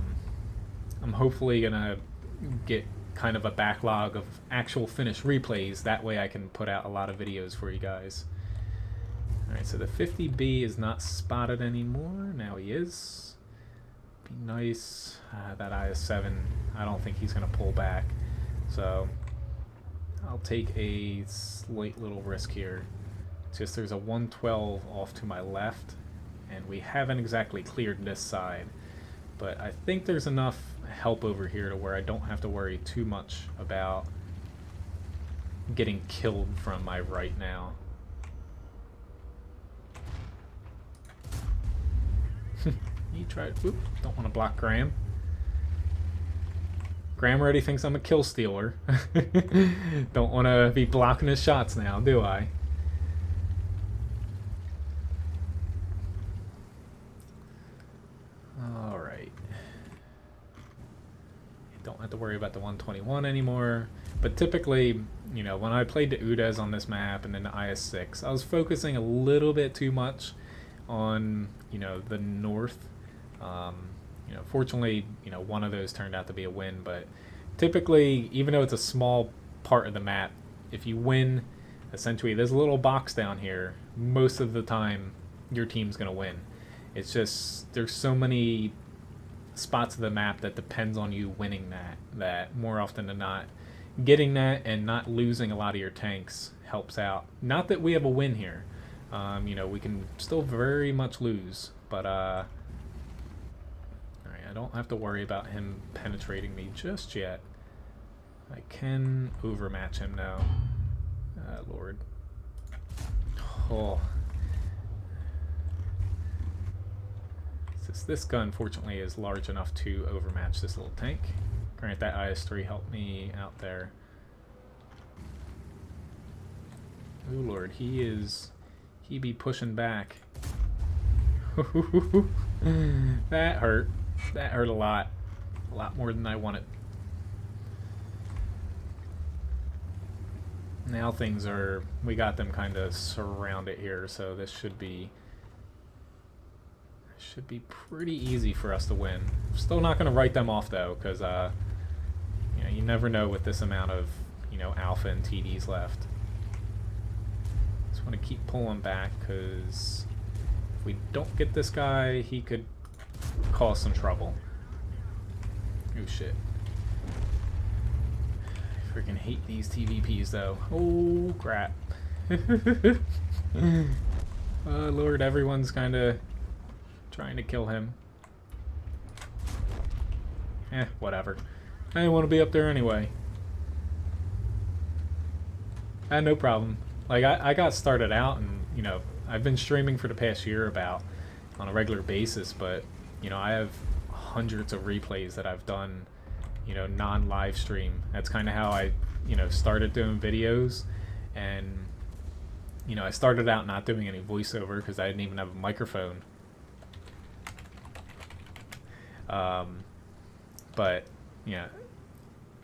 I'm hopefully gonna get kind of a backlog of actual finished replays. That way I can put out a lot of videos for you guys. Alright, so the 50B is not spotted anymore. Now he is. Be nice. That IS-7, I don't think he's gonna pull back. So I'll take a slight little risk here. It's just there's a 112 off to my left, and we haven't exactly cleared this side. But I think there's enough help over here to where I don't have to worry too much about getting killed from my right now. He tried. Oop, don't want to block Graham. Graham already thinks I'm a kill stealer. Don't want to be blocking his shots now, do I? Alright. Don't have to worry about the 121 anymore. But typically, when I played the UDES on this map and then the IS-6, I was focusing a little bit too much on, the north. Fortunately, one of those turned out to be a win, but typically, even though it's a small part of the map, if you win, essentially, there's a little box down here, most of the time, your team's going to win. It's just, there's so many spots of the map that depends on you winning that more often than not, getting that and not losing a lot of your tanks helps out. Not that we have a win here. We can still very much lose, but alright, I don't have to worry about him penetrating me just yet. I can overmatch him now. Lord. Oh. This gun, fortunately, is large enough to overmatch this little tank. Granted, that IS-3 helped me out there. Oh Lord, he be pushing back. That hurt. That hurt a lot more than I wanted. Now things are, we got them kind of surrounded here, so this should be pretty easy for us to win. Still not going to write them off though, because you know, you never know with this amount of, you know, alpha and TDs left. Just want to keep pulling back, because if we don't get this guy, he could cause some trouble. Oh shit. I freaking hate these TVPs though. Oh crap. Lord, everyone's kind of trying to kill him. Whatever. I didn't want to be up there anyway. No problem. Like, I got started out, and, you know, I've been streaming for the past year about on a regular basis, but, you know, I have hundreds of replays that I've done, you know, non-live stream. That's kind of how I, you know, started doing videos. And, you know, I started out not doing any voiceover because I didn't even have a microphone. But yeah,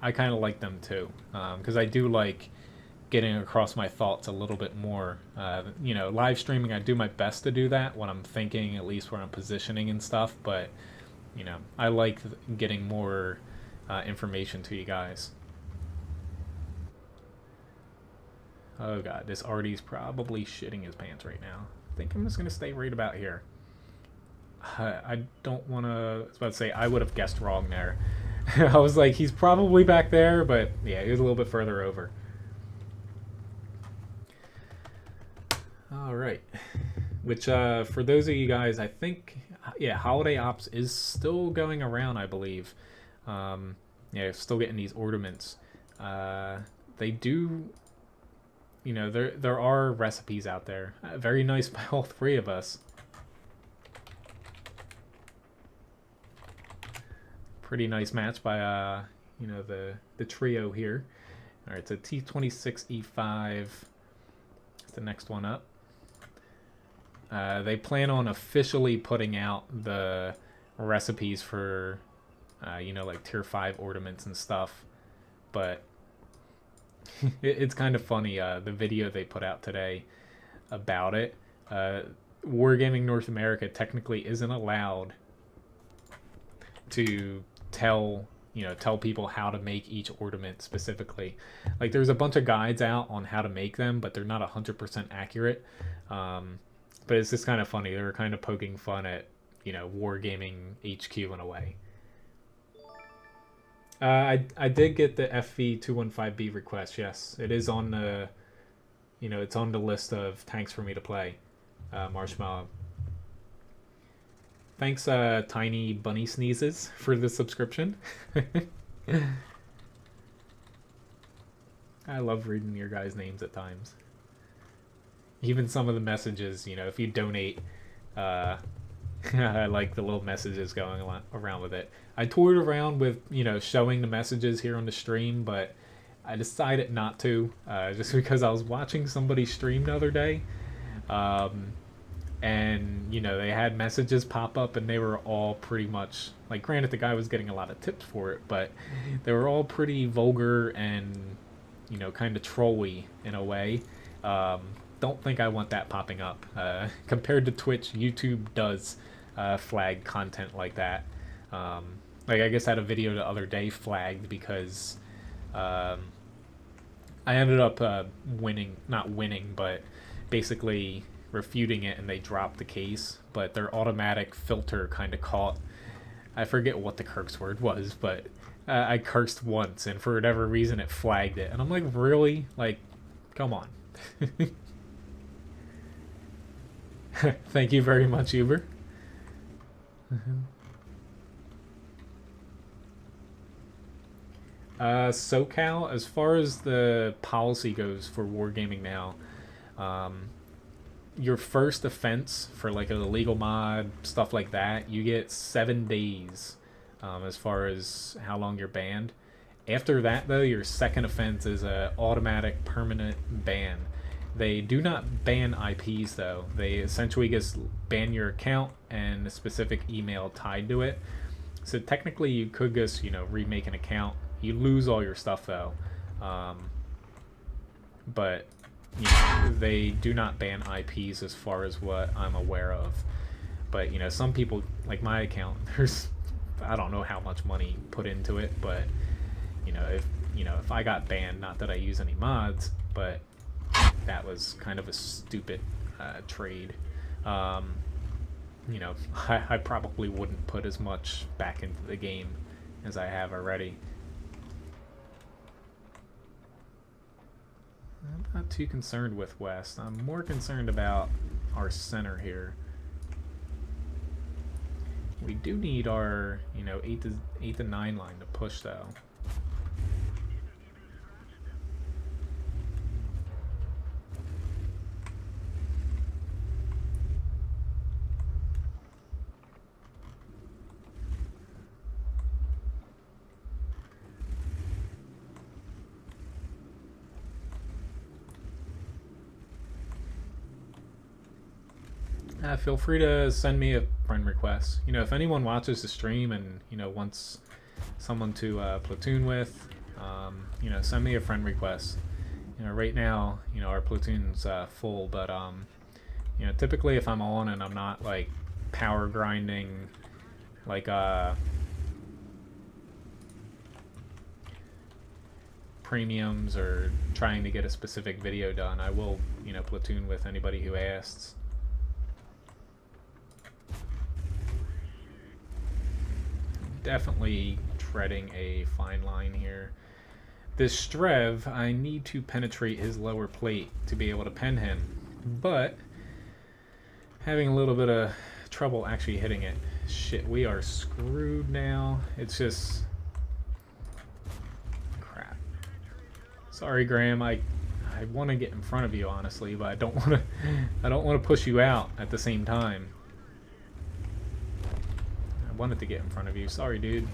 I kind of like them too, because I do like getting across my thoughts a little bit more. You know, live streaming, I do my best to do that when I'm thinking, at least where I'm positioning and stuff, but you know, I like getting more information to you guys. Oh god, this Artie's probably shitting his pants right now. I think I'm just gonna stay right about here. I don't want to. I was about to say, I would have guessed wrong there. I was like, he's probably back there, but yeah, he was a little bit further over. All right. Which, for those of you guys, I think, yeah, Holiday Ops is still going around, I believe. Yeah, still getting these ornaments. They do, you know, there are recipes out there. Very nice by all three of us. Pretty nice match by you know, the trio here. All right, so T26E5 is the next one up. They plan on officially putting out the recipes for you know, like tier 5 ornaments and stuff, but it's kind of funny, the video they put out today about it. Wargaming North America technically isn't allowed to tell people how to make each ornament specifically. Like, there's a bunch of guides out on how to make them, but they're not 100% accurate. But it's just kind of funny. They were kind of poking fun at, you know, Wargaming HQ in a way. I did get the FV215B request. Yes, it is on the, you know, it's on the list of tanks for me to play. Marshmallow. Thanks, Tiny Bunny Sneezes, for the subscription. I love reading your guys' names at times. Even some of the messages, you know, if you donate, I like the little messages going around with it. I toured around with, you know, showing the messages here on the stream, but I decided not to, just because I was watching somebody stream the other day. And, you know, they had messages pop up, and they were all pretty much, like, granted, the guy was getting a lot of tips for it, but they were all pretty vulgar and, you know, kind of trolly in a way. Don't think I want that popping up. Compared to Twitch, YouTube does flag content like that. Like, I guess I had a video the other day flagged because I ended up not winning, but basically refuting it, and they dropped the case, but their automatic filter kind of caught, I forget what the curse word was, but I cursed once, and for whatever reason it flagged it, and I'm like, really? Like, come on. Thank you very much, Uber. SoCal, as far as the policy goes for Wargaming now, your first offense for like an illegal mod, stuff like that, you get 7 days as far as how long you're banned. After that, though, your second offense is an automatic permanent ban. They do not ban IPs, though. They essentially just ban your account and a specific email tied to it. So technically, you could just, you know, remake an account. You lose all your stuff, though. but you know, they do not ban IPs as far as what I'm aware of. But you know, some people, like my account, there's I don't know how much money put into it, but you know, if I got banned, not that I use any mods, but that was kind of a stupid trade. You know, I probably wouldn't put as much back into the game as I have already. I'm not too concerned with West. I'm more concerned about our center here. We do need our, you know, 8 to 9 line to push though. Feel free to send me a friend request. You know, if anyone watches the stream and, you know, wants someone to platoon with, you know, send me a friend request. You know, right now, you know, our platoon's full, but, you know, typically if I'm on and I'm not, like, power grinding, like, premiums or trying to get a specific video done, I will, you know, platoon with anybody who asks. Definitely treading a fine line here. This Strev, I need to penetrate his lower plate to be able to pen him, but having a little bit of trouble actually hitting it. Shit, we are screwed now. It's just crap. Sorry, Graham. I want to get in front of you, honestly, but I don't want to push you out at the same time. Wanted to get in front of you. Sorry, dude.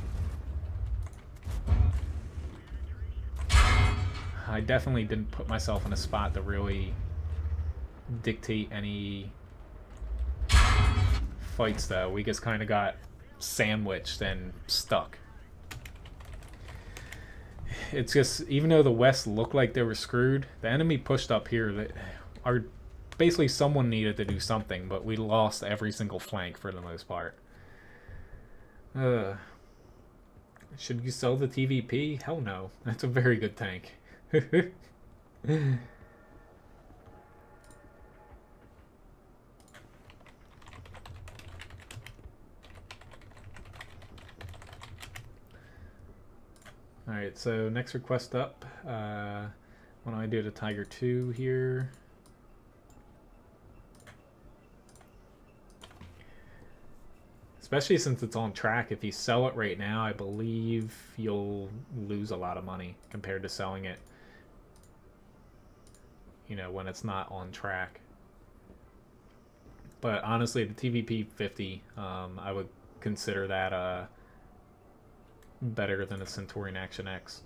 I definitely didn't put myself in a spot to really dictate any fights, though. We just kind of got sandwiched and stuck. It's just, even though the West looked like they were screwed, the enemy pushed up here. That are basically someone needed to do something, but we lost every single flank for the most part. Should you sell the TVP? Hell no. That's a very good tank. Alright, so next request up. Why don't I do the Tiger 2 here? Especially since it's on track. If you sell it right now, I believe you'll lose a lot of money compared to selling it, you know, when it's not on track. But honestly, the TVP 50, I would consider that better than a Centurion Action X.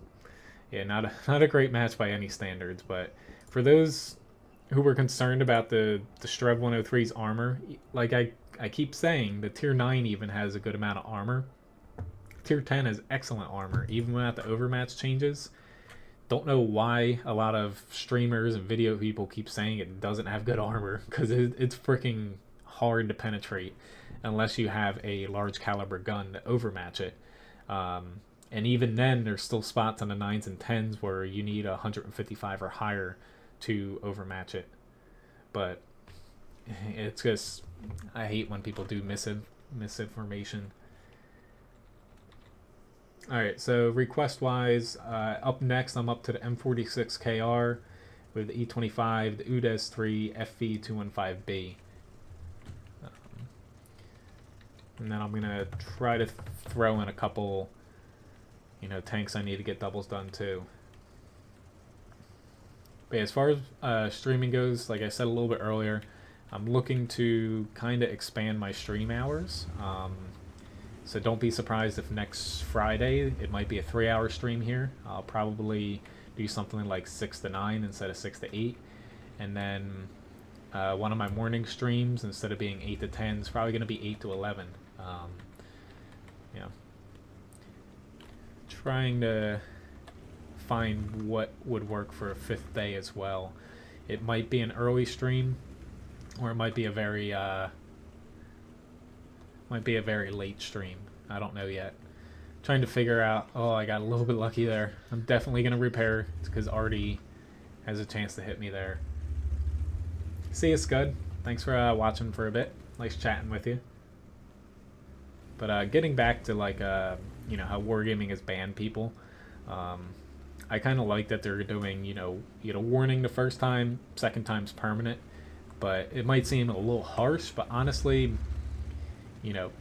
Yeah, not a great match by any standards, but for those who were concerned about the Strev 103's armor, like I keep saying, the Tier 9 even has a good amount of armor. Tier 10 has excellent armor, even without the overmatch changes. Don't know why a lot of streamers and video people keep saying it doesn't have good armor, because it's freaking hard to penetrate unless you have a large caliber gun to overmatch it. And even then, there's still spots on the 9s and 10s where you need 155 or higher to overmatch it. But it's just, I hate when people do misinformation. Alright, so request wise, up next I'm up to the M46 KR with the E25, the UDES 3, FV215B. And then I'm gonna try to throw in a couple, you know, tanks I need to get doubles done too. But as far as streaming goes, like I said a little bit earlier, I'm looking to kind of expand my stream hours. So don't be surprised if next Friday it might be a 3-hour stream here. I'll probably do something like 6 to 9 instead of 6 to 8. And then one of my morning streams, instead of being 8 to 10, is probably going to be 8 to 11. You know, trying to find what would work for a 5th day as well. It might be an early stream, or it might be a very late stream. I don't know yet. Trying to figure out. Oh, I got a little bit lucky there. I'm definitely gonna repair because Artie has a chance to hit me there. See you, Scud. Thanks for watching for a bit. Nice chatting with you. But getting back to like you know, how wargaming has banned people. I kind of like that they're doing, you know, warning the first time, second time's permanent. But it might seem a little harsh, but honestly, you know,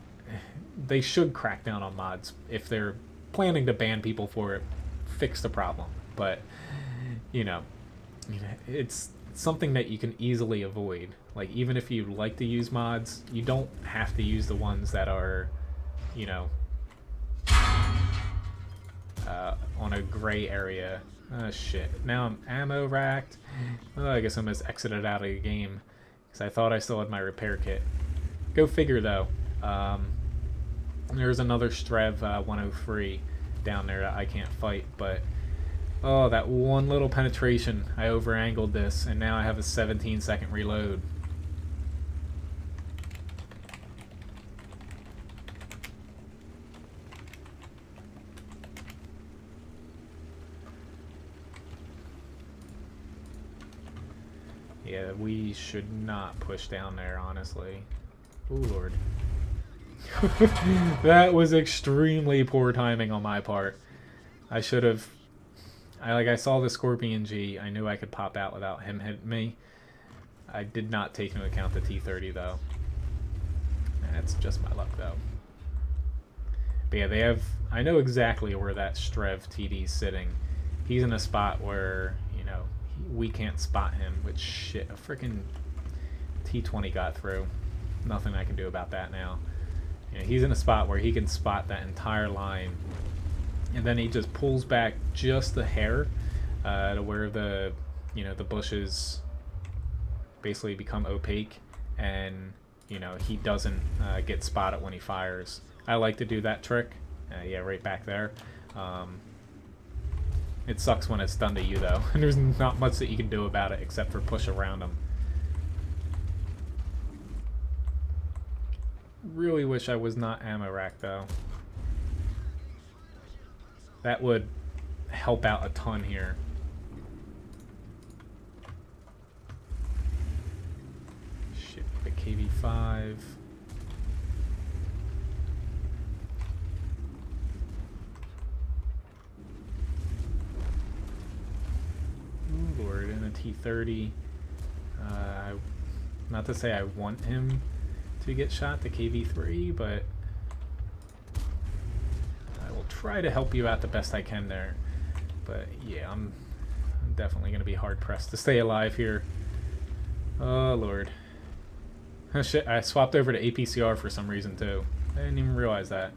they should crack down on mods. If they're planning to ban people for it, fix the problem. But, you know, it's something that you can easily avoid. Like, even if you like to use mods, you don't have to use the ones that are, you know, on a gray area. Oh shit, now I'm ammo racked. Oh, I guess I almost exited out of the game because I thought I still had my repair kit. Go figure though. There's another Strev 103 down there that I can't fight, but oh, that one little penetration, I over-angled this, and now I have a 17-second reload. Yeah, we should not push down there, honestly. Oh, Lord. That was extremely poor timing on my part. I should have... I saw the Scorpion G. I knew I could pop out without him hitting me. I did not take into account the T30, though. That's just my luck, though. But yeah, they have... I know exactly where that Strev TD's sitting. He's in a spot where, you know, we can't spot him, which shit, a freaking T20 got through. Nothing I can do about that now. You know, he's in a spot where he can spot that entire line, and then he just pulls back just a hair to where the, you know, the bushes basically become opaque, and you know, he doesn't get spotted when he fires. I like to do that trick. Yeah, right back there. It sucks when it's done to you, though. And there's not much that you can do about it except for push around them. Really wish I was not ammo rack, though. That would help out a ton here. Shit, the KV5. Ooh, Lord, and a T30. Not to say I want him to get shot, the KV3, but I will try to help you out the best I can there. But yeah, I'm definitely going to be hard pressed to stay alive here. Oh, Lord. Oh, shit, I swapped over to APCR for some reason, too. I didn't even realize that.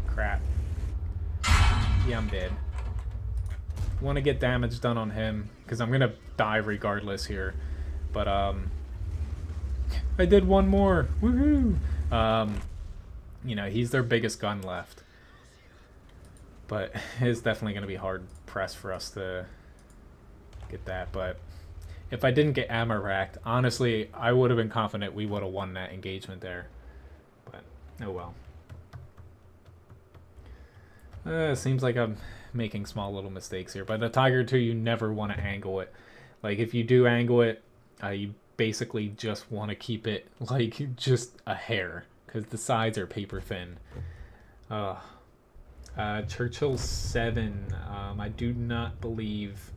Crap. Yeah, I'm dead. Want to get damage done on him because I'm gonna die regardless here, but I did one more. Woohoo! You know, he's their biggest gun left, but it's definitely gonna be hard pressed for us to get that. But if I didn't get ammo racked, honestly, I would have been confident we would have won that engagement there. But oh well. Seems like I'm making small little mistakes here. But the Tiger 2, you never want to angle it. Like, if you do angle it, you basically just want to keep it, like, just a hair. Because the sides are paper thin. Churchill 7. I do not believe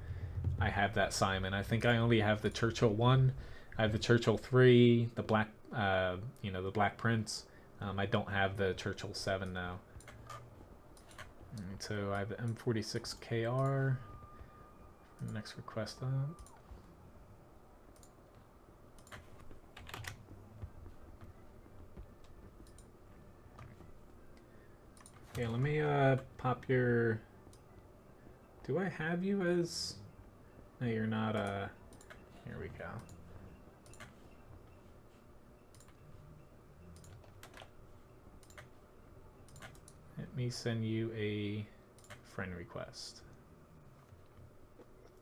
I have that Simon. I think I only have the Churchill 1. I have the Churchill 3, the Black, you know, the Black Prince. I don't have the Churchill 7 now. And so I have the M46 KR. Next request up. Okay, let me pop your... Do I have you as... No, you're not, Here we go. Let me send you a friend request.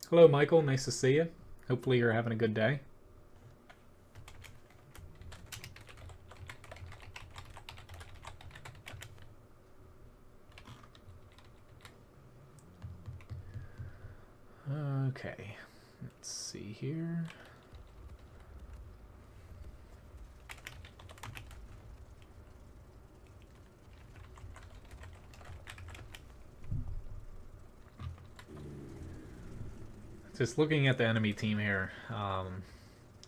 Hello, Michael. Nice to see you. Hopefully you're having a good day. Okay, let's see here. Just looking at the enemy team here,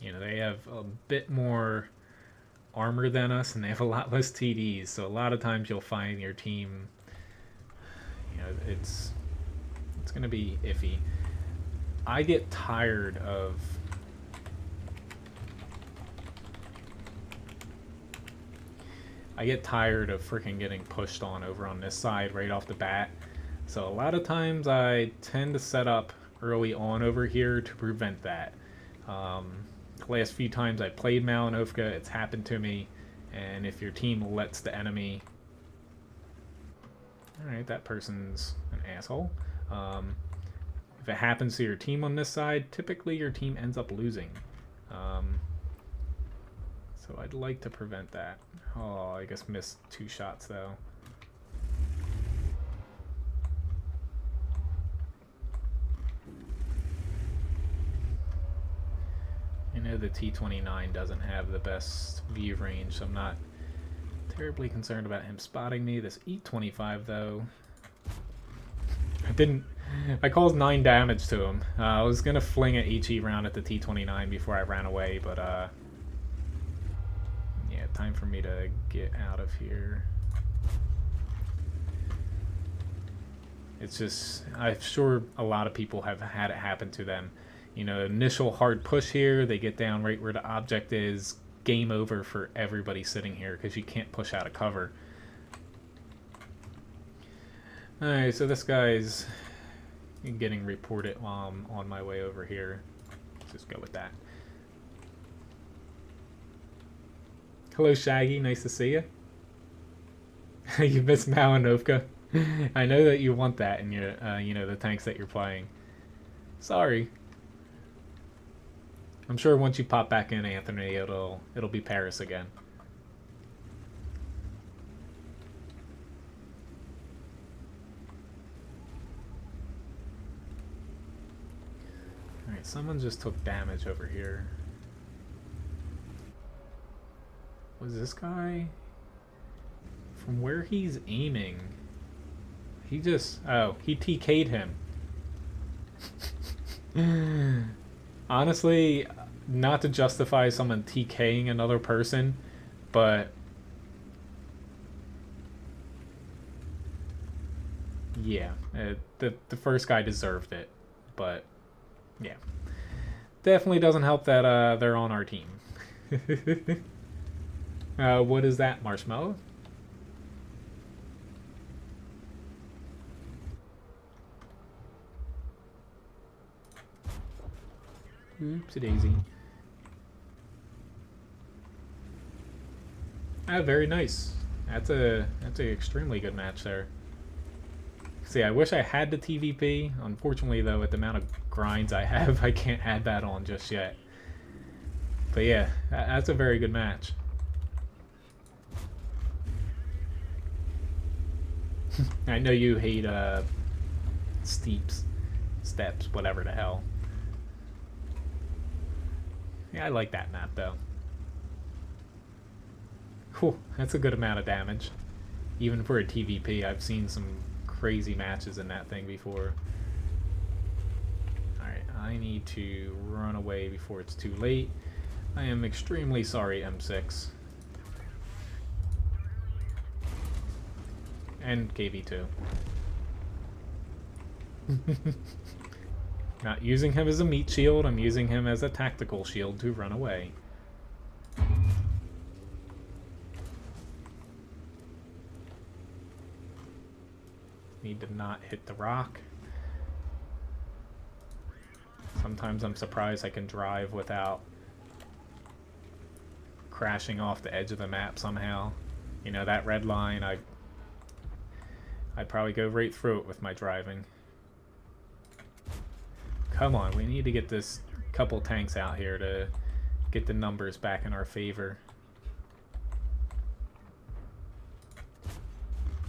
you know, they have a bit more armor than us, and they have a lot less TDs. So a lot of times you'll find your team, you know, it's going to be iffy. I get tired of freaking getting pushed on over on this side right off the bat. So a lot of times I tend to set up early on over here to prevent that. The last few times I played Malinovka, it's happened to me. And if your team lets the enemy... Alright, that person's an asshole. If it happens to your team on this side, typically your team ends up losing. So I'd like to prevent that. Oh, I guess missed 2 shots though. I know the T29 doesn't have the best view range, so I'm not terribly concerned about him spotting me. This E25 though, I caused 9 damage to him. I was gonna fling an HE round at the T29 before I ran away, but yeah, time for me to get out of here. It's just, I'm sure a lot of people have had it happen to them. You know, initial hard push here, they get down right where the object is, game over for everybody sitting here because you can't push out of cover. Alright, so this guy's getting reported while I'm on my way over here. Let's just go with that. Hello, Shaggy. Nice to see you. You missed Malinovka. I know that you want that in your, you know, the tanks that you're playing. Sorry. I'm sure once you pop back in, Anthony, it'll be Paris again. Alright, someone just took damage over here. Was this guy? From where he's aiming, he just... Oh, he TK'd him. Honestly, not to justify someone TKing another person, but... Yeah, the first guy deserved it, but... Yeah. Definitely doesn't help that they're on our team. What is that, Marshmallow? Oopsie daisy. Very nice. That's a extremely good match there. See, I wish I had the TVP. Unfortunately, though, with the amount of grinds I have, I can't add that on just yet. But yeah, that's a very good match. I know you hate steps, whatever the hell. Yeah, I like that map though. Whew, that's a good amount of damage. Even for a TVP, I've seen some crazy matches in that thing before. Alright, I need to run away before it's too late. I am extremely sorry, M6. And KV2. Not using him as a meat shield, I'm using him as a tactical shield to run away. Need to not hit the rock. Sometimes I'm surprised I can drive without crashing off the edge of the map somehow. You know, that red line, I'd probably go right through it with my driving. Come on, we need to get this couple tanks out here to get the numbers back in our favor.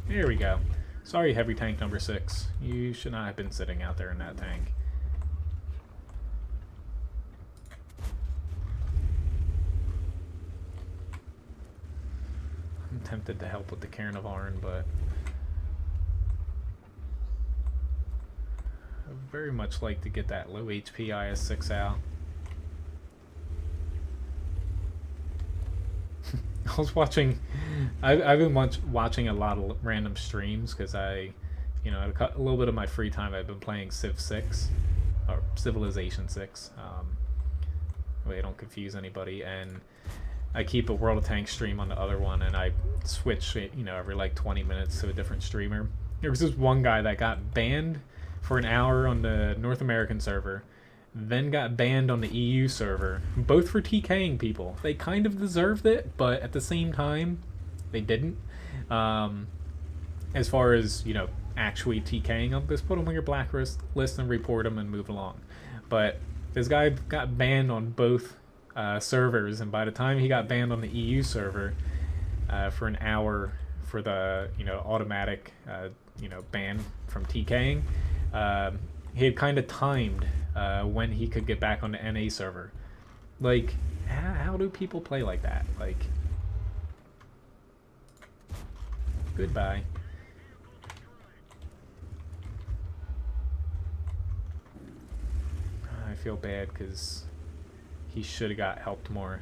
There we go. Sorry, heavy tank number 6. You should not have been sitting out there in that tank. I'm tempted to help with the Cairnavon, but I'd very much like to get that low HP IS-6 out. I was watching, I've been watching a lot of random streams because I, you know, a little bit of my free time I've been playing Civ 6, or Civilization 6. Wait, don't confuse anybody. And I keep a World of Tanks stream on the other one, and I switch, you know, every like 20 minutes to a different streamer. There was this one guy that got banned for an hour on the North American server, then got banned on the EU server, both for TKing people. They kind of deserved it, but at the same time, they didn't. As far as, you know, actually TKing them, just put them on your blacklist and report them and move along. But this guy got banned on both servers, and by the time he got banned on the EU server for an hour for the, you know, automatic, you know, ban from TKing, he had kind of timed when he could get back on the NA server. Like, how do people play like that? Like, goodbye. I feel bad because he should have got helped more.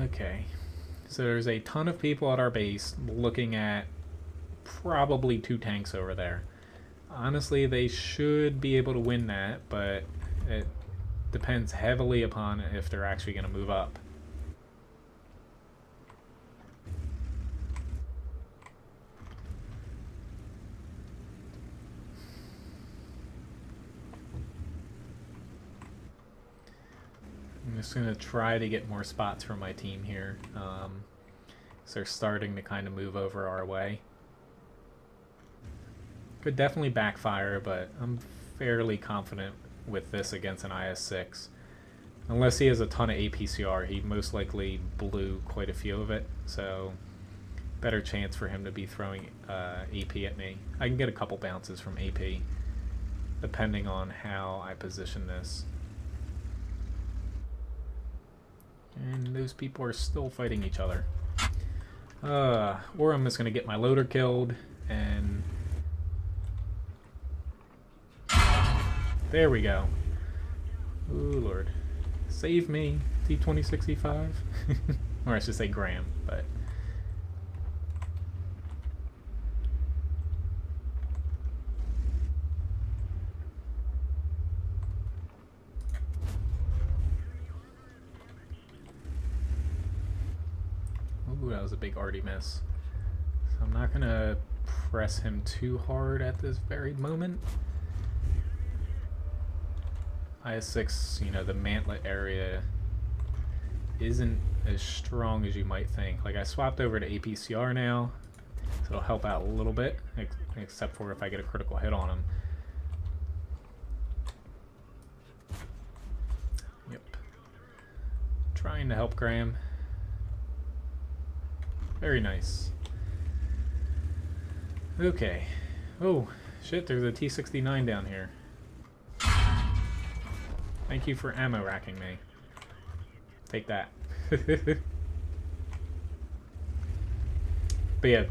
Okay, so there's a ton of people at our base looking at probably 2 tanks over there. Honestly, they should be able to win that, but it depends heavily upon if they're actually going to move up. I'm just going to try to get more spots for my team here. So they're starting to kind of move over our way. Could definitely backfire, but I'm fairly confident with this against an IS-6. Unless he has a ton of APCR, he most likely blew quite a few of it, so better chance for him to be throwing AP at me. I can get a couple bounces from AP, depending on how I position this. And those people are still fighting each other. Or I'm just going to get my loader killed, and there we go. Ooh, Lord. Save me, T26E5. Or I should say Graham, but... Ooh, that was a big arty miss. So I'm not going to press him too hard at this very moment. IS-6, you know, the mantlet area isn't as strong as you might think. Like, I swapped over to APCR now, so it'll help out a little bit, except for if I get a critical hit on him. Yep. Trying to help Graham. Very nice. Okay. Oh, shit, there's a T69 down here. Thank you for ammo racking me. Take that. But yeah,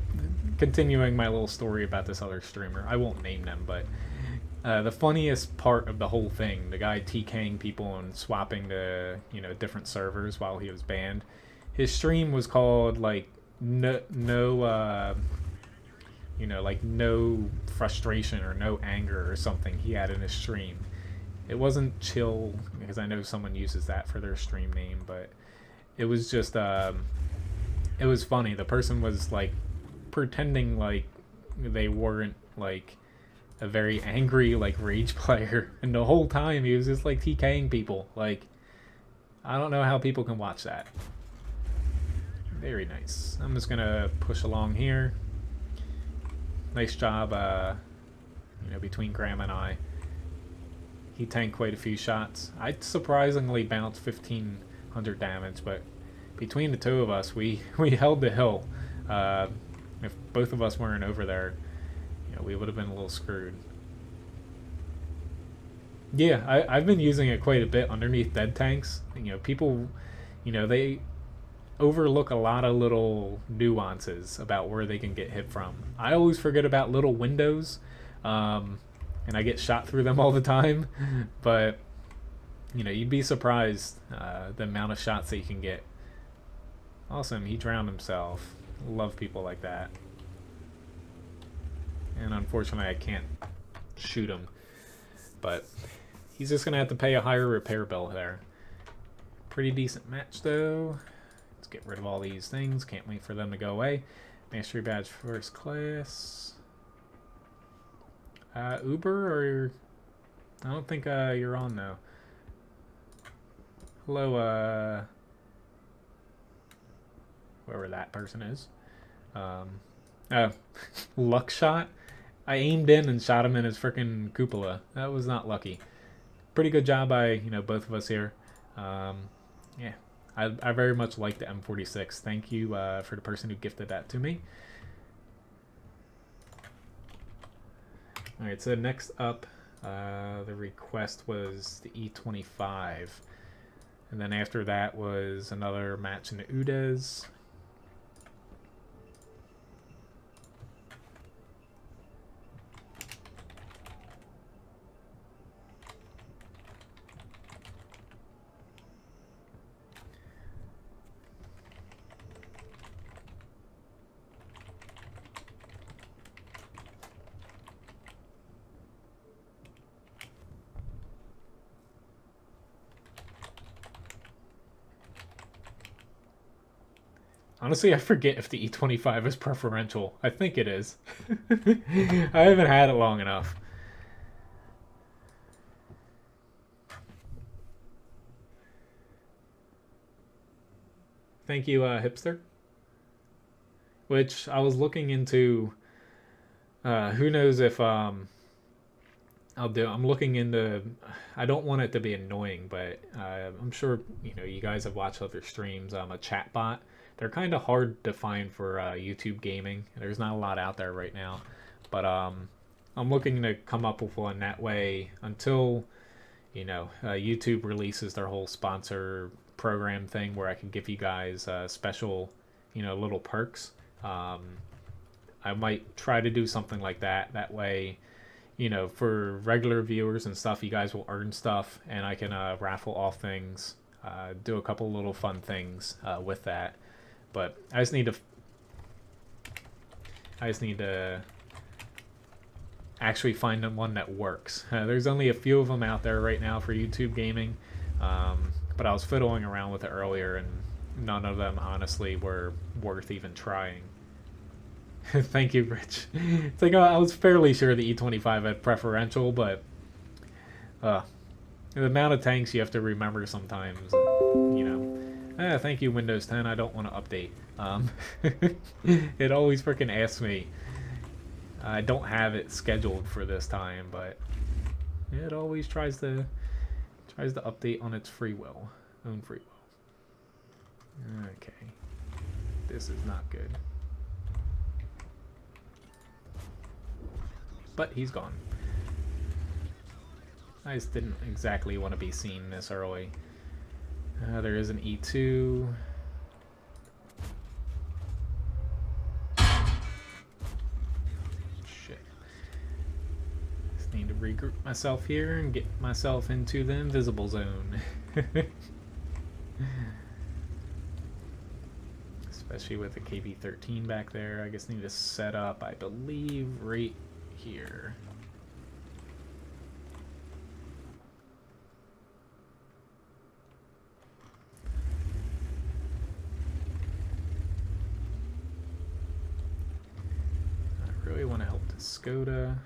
continuing my little story about this other streamer. I won't name them, but the funniest part of the whole thing, the guy TKing people and swapping to, you know, different servers while he was banned. His stream was called, like, no you know, like, no frustration or no anger or something he had in his stream. It wasn't chill, because I know someone uses that for their stream name, but it was just, it was funny. The person was, like, pretending like they weren't like a very angry like rage player, and the whole time he was just like TKing people. Like, I don't know how people can watch that. Very nice. I'm just gonna push along here. Nice job, you know, between Graham and I. He tanked quite a few shots. I surprisingly bounced 1,500 damage, but between the two of us, we held the hill. If both of us weren't over there, you know, we would have been a little screwed. Yeah, I've been using it quite a bit underneath dead tanks. You know, people, you know, they overlook a lot of little nuances about where they can get hit from. I always forget about little windows, and I get shot through them all the time. But, you know, you'd be surprised the amount of shots that you can get. Awesome, he drowned himself. Love people like that. And unfortunately, I can't shoot him. But he's just going to have to pay a higher repair bill there. Pretty decent match, though. Let's get rid of all these things. Can't wait for them to go away. Mastery badge first class. Uber, or... I don't think you're on, though. Hello, whoever that person is. Luck shot. I aimed in and shot him in his freaking cupola. That was not lucky. Pretty good job by, you know, both of us here. Yeah, I very much like the M46. Thank you for the person who gifted that to me. Alright, so next up, the request was the E25. And then after that was another match in the UDES. Honestly, I forget if the E25 is preferential. I think it is. I haven't had it long enough. Thank you, Hipster. Which I was looking into. Who knows if I'll do. I'm looking into. I don't want it to be annoying, but I'm sure you know you guys have watched other streams. A chat bot. They're kind of hard to find for YouTube gaming. There's not a lot out there right now, but I'm looking to come up with one that way until you know YouTube releases their whole sponsor program thing where I can give you guys special, you know, little perks. I might try to do something like that. That way, you know, for regular viewers and stuff, you guys will earn stuff, and I can raffle off things, do a couple little fun things with that. But I just need to actually find one that works. There's only a few of them out there right now for YouTube gaming, but I was fiddling around with it earlier, and none of them honestly were worth even trying. Thank you, Rich. It's like I was fairly sure the E25 had preferential, but the amount of tanks you have to remember sometimes, you know. Thank you, Windows 10. I don't want to update. It always freaking asks me. I don't have it scheduled for this time, but it always tries to update on its own free will. Okay, this is not good. But he's gone. I just didn't exactly want to be seen this early. There is an E2. Shit. Just need to regroup myself here and get myself into the invisible zone. Especially with the KB-13 back there. I just need to set up, I believe, right here. to Skoda.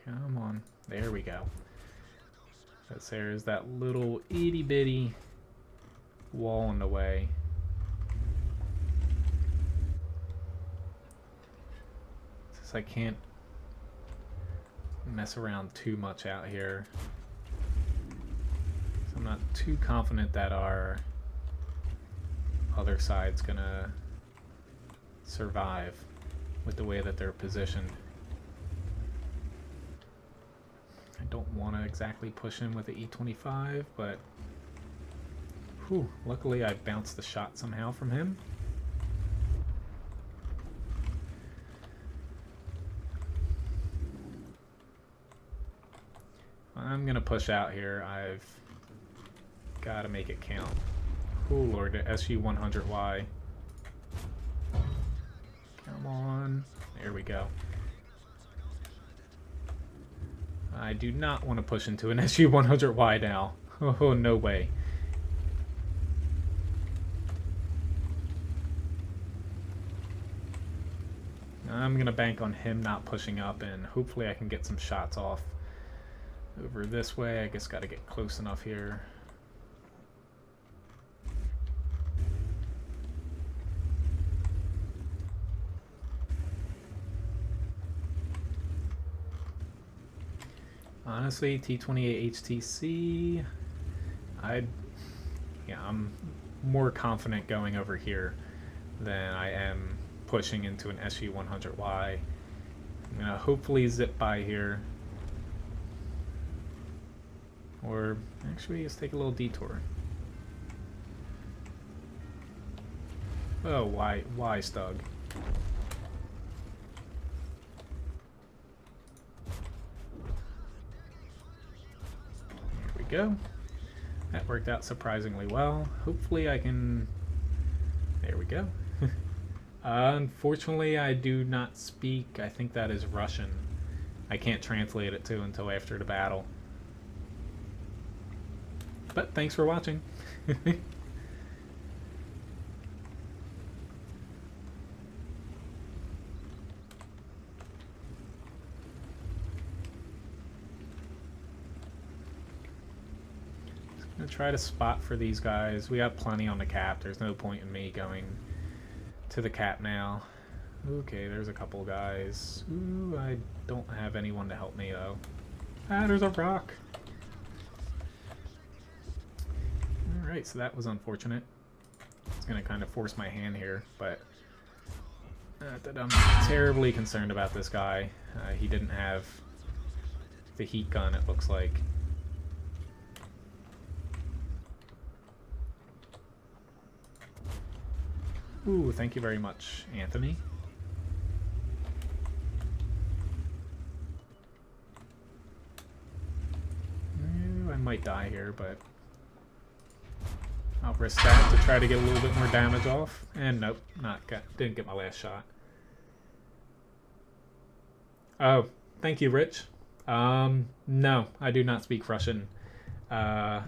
Come on. There we go. Because there's that little itty bitty wall in the way. Since I can't mess around too much out here. So I'm not too confident that our other side's gonna survive with the way that they're positioned. I don't want to exactly push him with the E25, but whew, luckily I bounced the shot somehow from him. I'm gonna push out here. I've got to make it count. Oh lord, the SU-100Y. Come on. There we go. I do not want to push into an SU-100Y now. Oh, no way. I'm going to bank on him not pushing up, and hopefully I can get some shots off. Over this way, I guess got to get close enough here. Honestly, T28 HTC, I'm more confident going over here than I am pushing into an SU-100Y. I'm gonna hopefully zip by here, or actually let's take a little detour. Oh, why Stug? Go. That worked out surprisingly well. Hopefully I can... There we go. Unfortunately, I do not speak. I think that is Russian. I can't translate it to until after the battle. But thanks for watching. Gonna try to spot for these guys. We got plenty on the cap. There's no point in me going to the cap now. Okay, there's a couple guys. Ooh, I don't have anyone to help me though. Ah, there's a rock. Alright, so that was unfortunate. It's gonna kind of force my hand here, but that I'm terribly concerned about this guy. He didn't have the heat gun, it looks like. Ooh, thank you very much, Anthony. Ooh, I might die here, but I'll risk that to try to get a little bit more damage off. And nope, didn't get my last shot. Oh, thank you, Rich. No, I do not speak Russian. A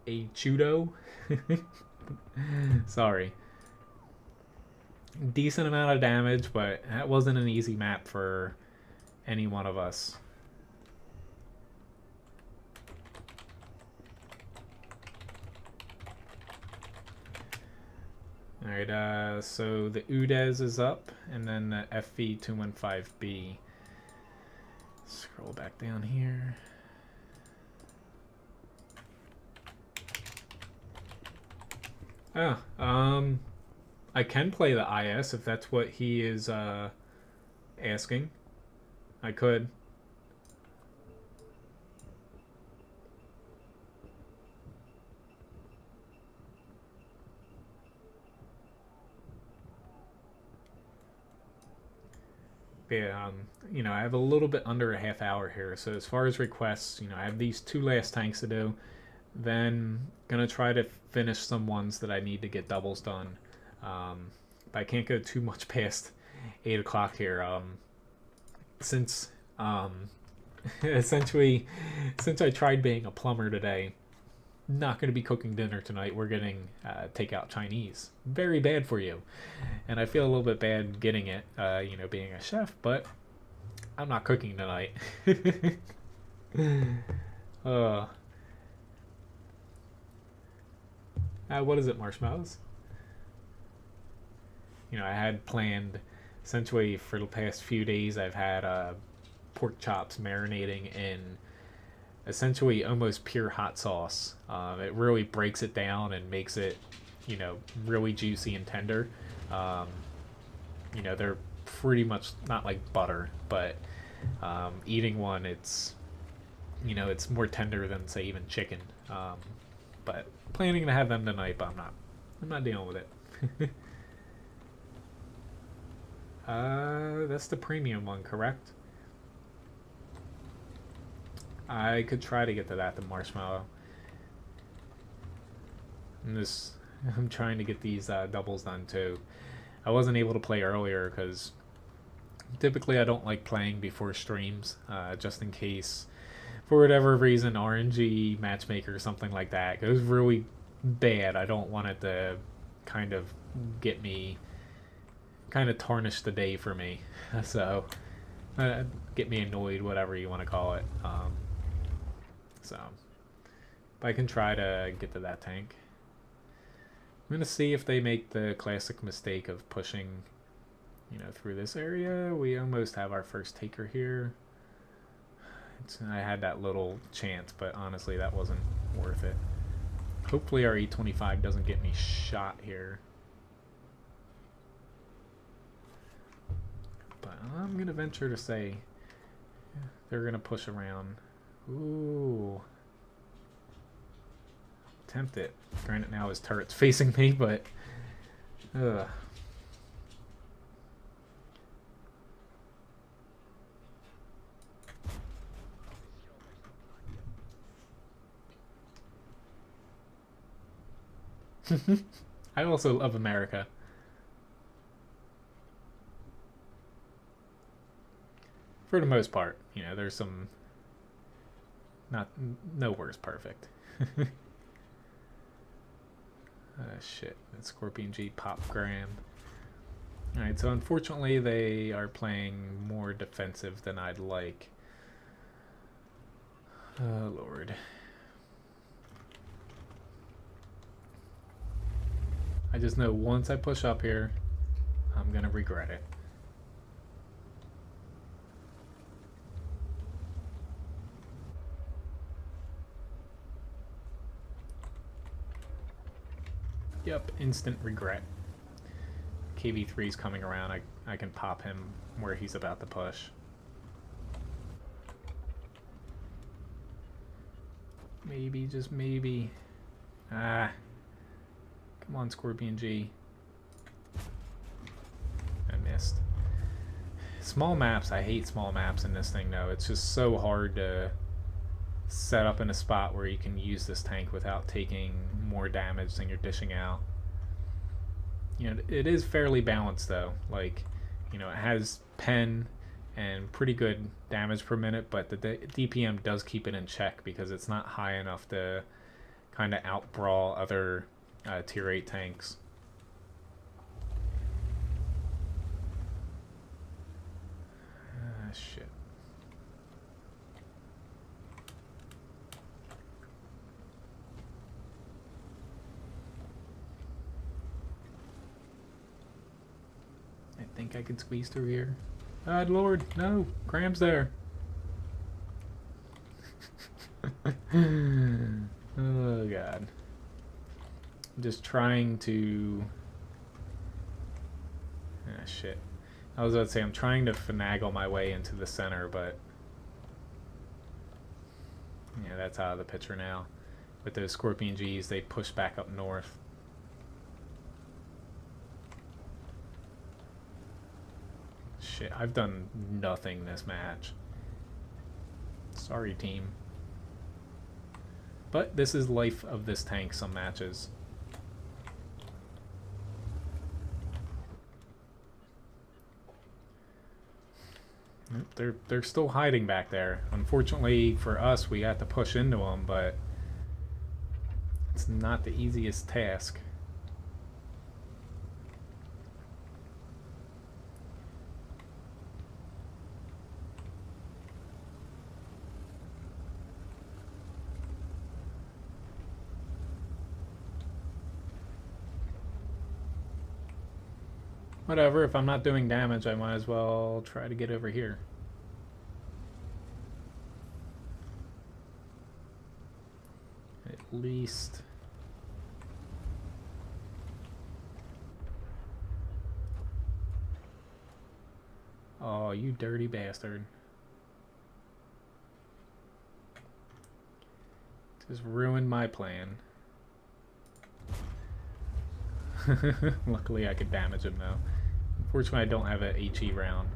chudo? Sorry. Decent amount of damage, but that wasn't an easy map for any one of us. Alright, so the UDES is up, and then the FV215B. Scroll back down here. Oh, I can play the IS if that's what he is asking. I could. But yeah, you know, I have a little bit under a half hour here. So as far as requests, you know, I have these 2 last tanks to do. Then gonna try to finish some ones that I need to get doubles done. But I can't go too much past 8 o'clock here. Since essentially, since I tried being a plumber today, not going to be cooking dinner tonight. We're getting takeout Chinese. Very bad for you. And I feel a little bit bad getting it, being a chef, but I'm not cooking tonight. What is it, marshmallows? I had planned, essentially for the past few days, I've had pork chops marinating in essentially almost pure hot sauce. It really breaks it down and makes it, really juicy and tender. They're pretty much not like butter, but eating one, it's more tender than say even chicken. But planning to have them tonight, but I'm not dealing with it. That's the premium one, correct? I could try to get to that, the marshmallow. I'm trying to get these doubles done too. I wasn't able to play earlier because typically I don't like playing before streams, just in case, for whatever reason, RNG matchmaker or something like that goes really bad. I don't want it to kind of get me, kind of tarnish the day for me. So, get me annoyed, whatever you want to call it. So, but I can try to get to that tank. I'm gonna see if they make the classic mistake of pushing, through this area. We almost have our first taker here. I had that little chance, but honestly, that wasn't worth it. Hopefully, our E25 doesn't get me shot here. But I'm gonna venture to say they're gonna push around. Ooh. Tempt it. Granted, now his turret's facing me, but ugh. I also love America. For the most part, there's some nowhere's perfect. Shit, that Scorpion G pop Graham. Alright, so unfortunately they are playing more defensive than I'd like. Oh, Lord. I just know once I push up here, I'm gonna regret it. Yep, instant regret. KV3's coming around. I can pop him where he's about to push. Maybe, just maybe. Ah. Come on, Scorpion G. I missed. Small maps, I hate small maps in this thing though. It's just so hard to set up in a spot where you can use this tank without taking more damage than you're dishing out. It is fairly balanced though. Like, it has pen and pretty good damage per minute, but the DPM does keep it in check because it's not high enough to kind of outbrawl other tier 8 tanks. Shit. I think I could squeeze through here. God Lord, no! Cram's there! Oh God. I'm just trying to... Ah, shit. I was about to say, I'm trying to finagle my way into the center, but... Yeah, that's out of the picture now. With those Scorpion Gs, they push back up north. Shit, I've done nothing this match. Sorry, team. But this is life of this tank, some matches. They're still hiding back there. Unfortunately for us, we had to push into them, but It's not the easiest task. Whatever, if I'm not doing damage, I might as well try to get over here. At least. Oh, you dirty bastard. Just ruined my plan. Luckily I could damage him though. Unfortunately I don't have an HE round.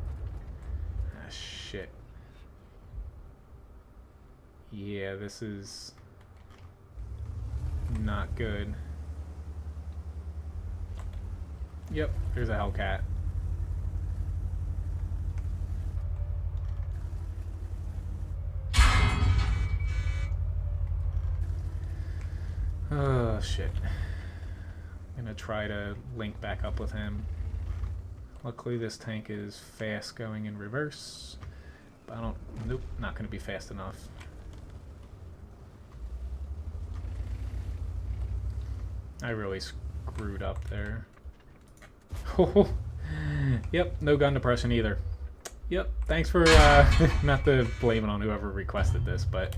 Ah, shit. Yeah, this is not good. Yep, there's a Hellcat. Oh shit. I'm gonna try to link back up with him. Luckily this tank is fast going in reverse. But I don't, nope, not gonna be fast enough. I really screwed up there. Yep, no gun depression either. Yep, thanks for, not to blame it on whoever requested this, but,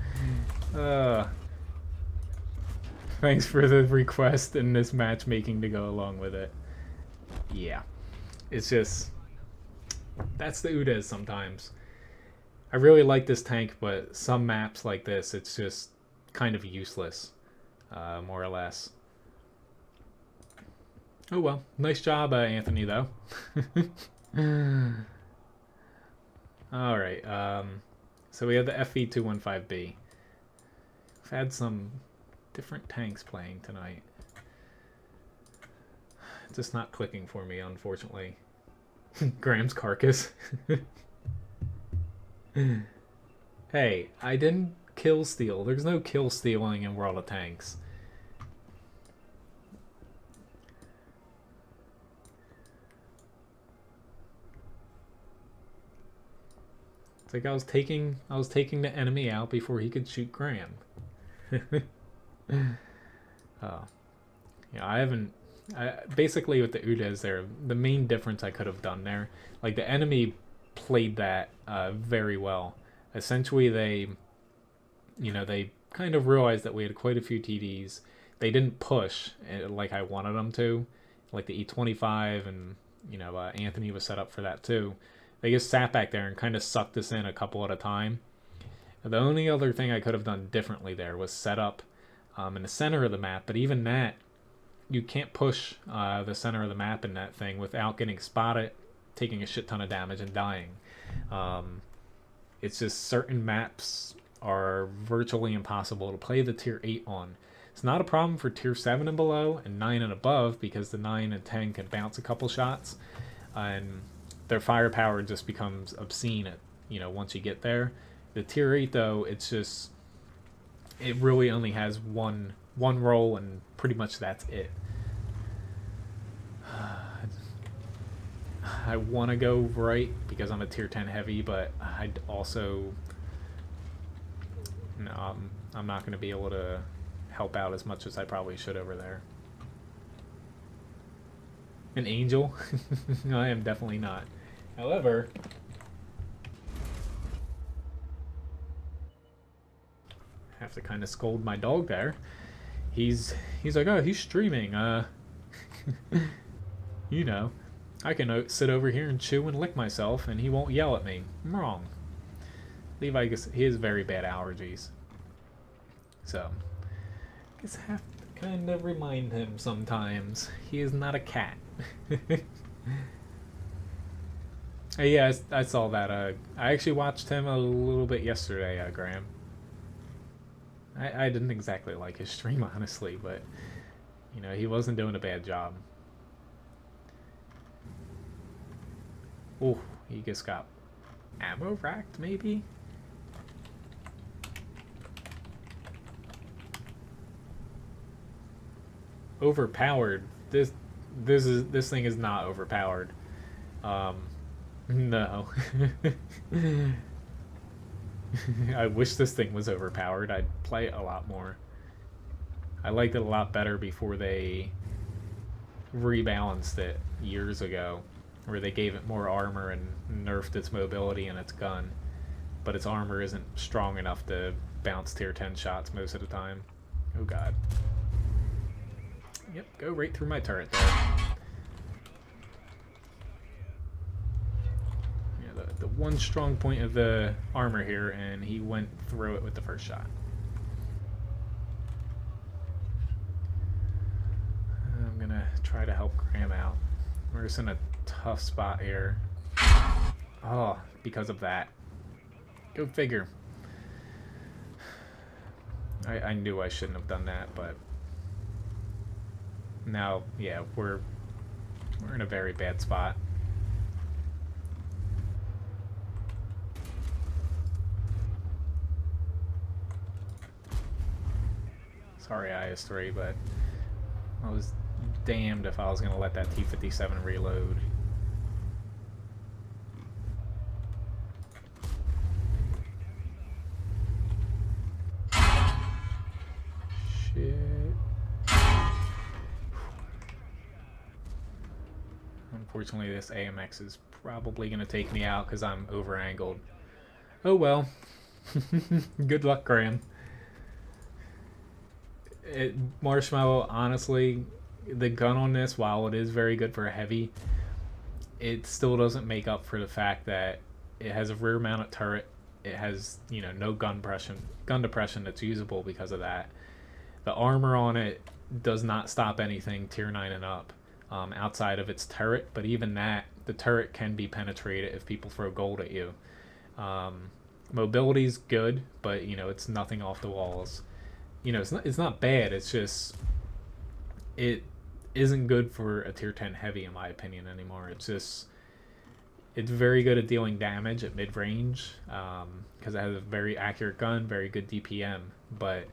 thanks for the request and this matchmaking to go along with it. Yeah, it's just, that's the UDES sometimes. I really like this tank, but some maps like this, it's just kind of useless, more or less. Oh well, nice job, Anthony, though. Alright, so we have the FV215B. We've had some different tanks playing tonight. Just not clicking for me, unfortunately. Graham's carcass. Hey, I didn't kill steal. There's no kill stealing in World of Tanks. It's like I was taking the enemy out before he could shoot Graham. Oh. Yeah, basically with the UDES there, the main difference I could have done there, like the enemy played that very well. Essentially they kind of realized that we had quite a few TDs. They didn't push like I wanted them to, like the E25 and Anthony was set up for that too. They just sat back there and kind of sucked us in a couple at a time. The only other thing I could have done differently there was set up in the center of the map, but even that, you can't push the center of the map in that thing without getting spotted, taking a shit ton of damage, and dying. It's just certain maps are virtually impossible to play the tier 8 on. It's not a problem for tier 7 and below and 9 and above because the 9 and 10 can bounce a couple shots and their firepower just becomes obscene at, once you get there. The tier 8 though, it really only has one roll and pretty much that's it. I want to go right because I'm a tier 10 heavy, but I'd also, no, I'm not going to be able to help out as much as I probably should over there. An angel? No, I am definitely not. However, I have to kind of scold my dog there. He's like, oh, he's streaming. I can sit over here and chew and lick myself, and he won't yell at me. I'm wrong. Levi, he has very bad allergies, so I guess I have to kind of remind him sometimes he is not a cat. Yeah, I saw that. I actually watched him a little bit yesterday, Graham. I didn't exactly like his stream, honestly, but he wasn't doing a bad job. Oh, he just got ammo racked, maybe? overpowered. This thing is not overpowered. No. I wish this thing was overpowered. I'd play it a lot more. I liked it a lot better before they rebalanced it years ago, where they gave it more armor and nerfed its mobility and its gun. But its armor isn't strong enough to bounce tier 10 shots most of the time. Oh god. Yep, go right through my turret there. Yeah, the one strong point of the armor here, and he went through it with the first shot. I'm gonna try to help Graham out. We're just in a tough spot here. Oh, because of that. Go figure. I knew I shouldn't have done that, but now, yeah, we're in a very bad spot. Sorry, IS3, but I was damned if I was going to let that T57 reload. Shit. Unfortunately, this AMX is probably going to take me out because I'm over-angled. Oh well. Good luck, Graham. Marshmallow, honestly, the gun on this, while it is very good for a heavy, it still doesn't make up for the fact that it has a rear-mounted turret. It has, you know, no gun depression that's usable because of that. The armor on it does not stop anything tier 9 and up outside of its turret, but even that, the turret can be penetrated if people throw gold at you. Mobility's good, but, you know, it's nothing off the walls. You know, it's not bad, it's just, it isn't good for a tier 10 heavy in my opinion anymore. It's just, it's very good at dealing damage at mid-range because it has a very accurate gun, very good DPM, but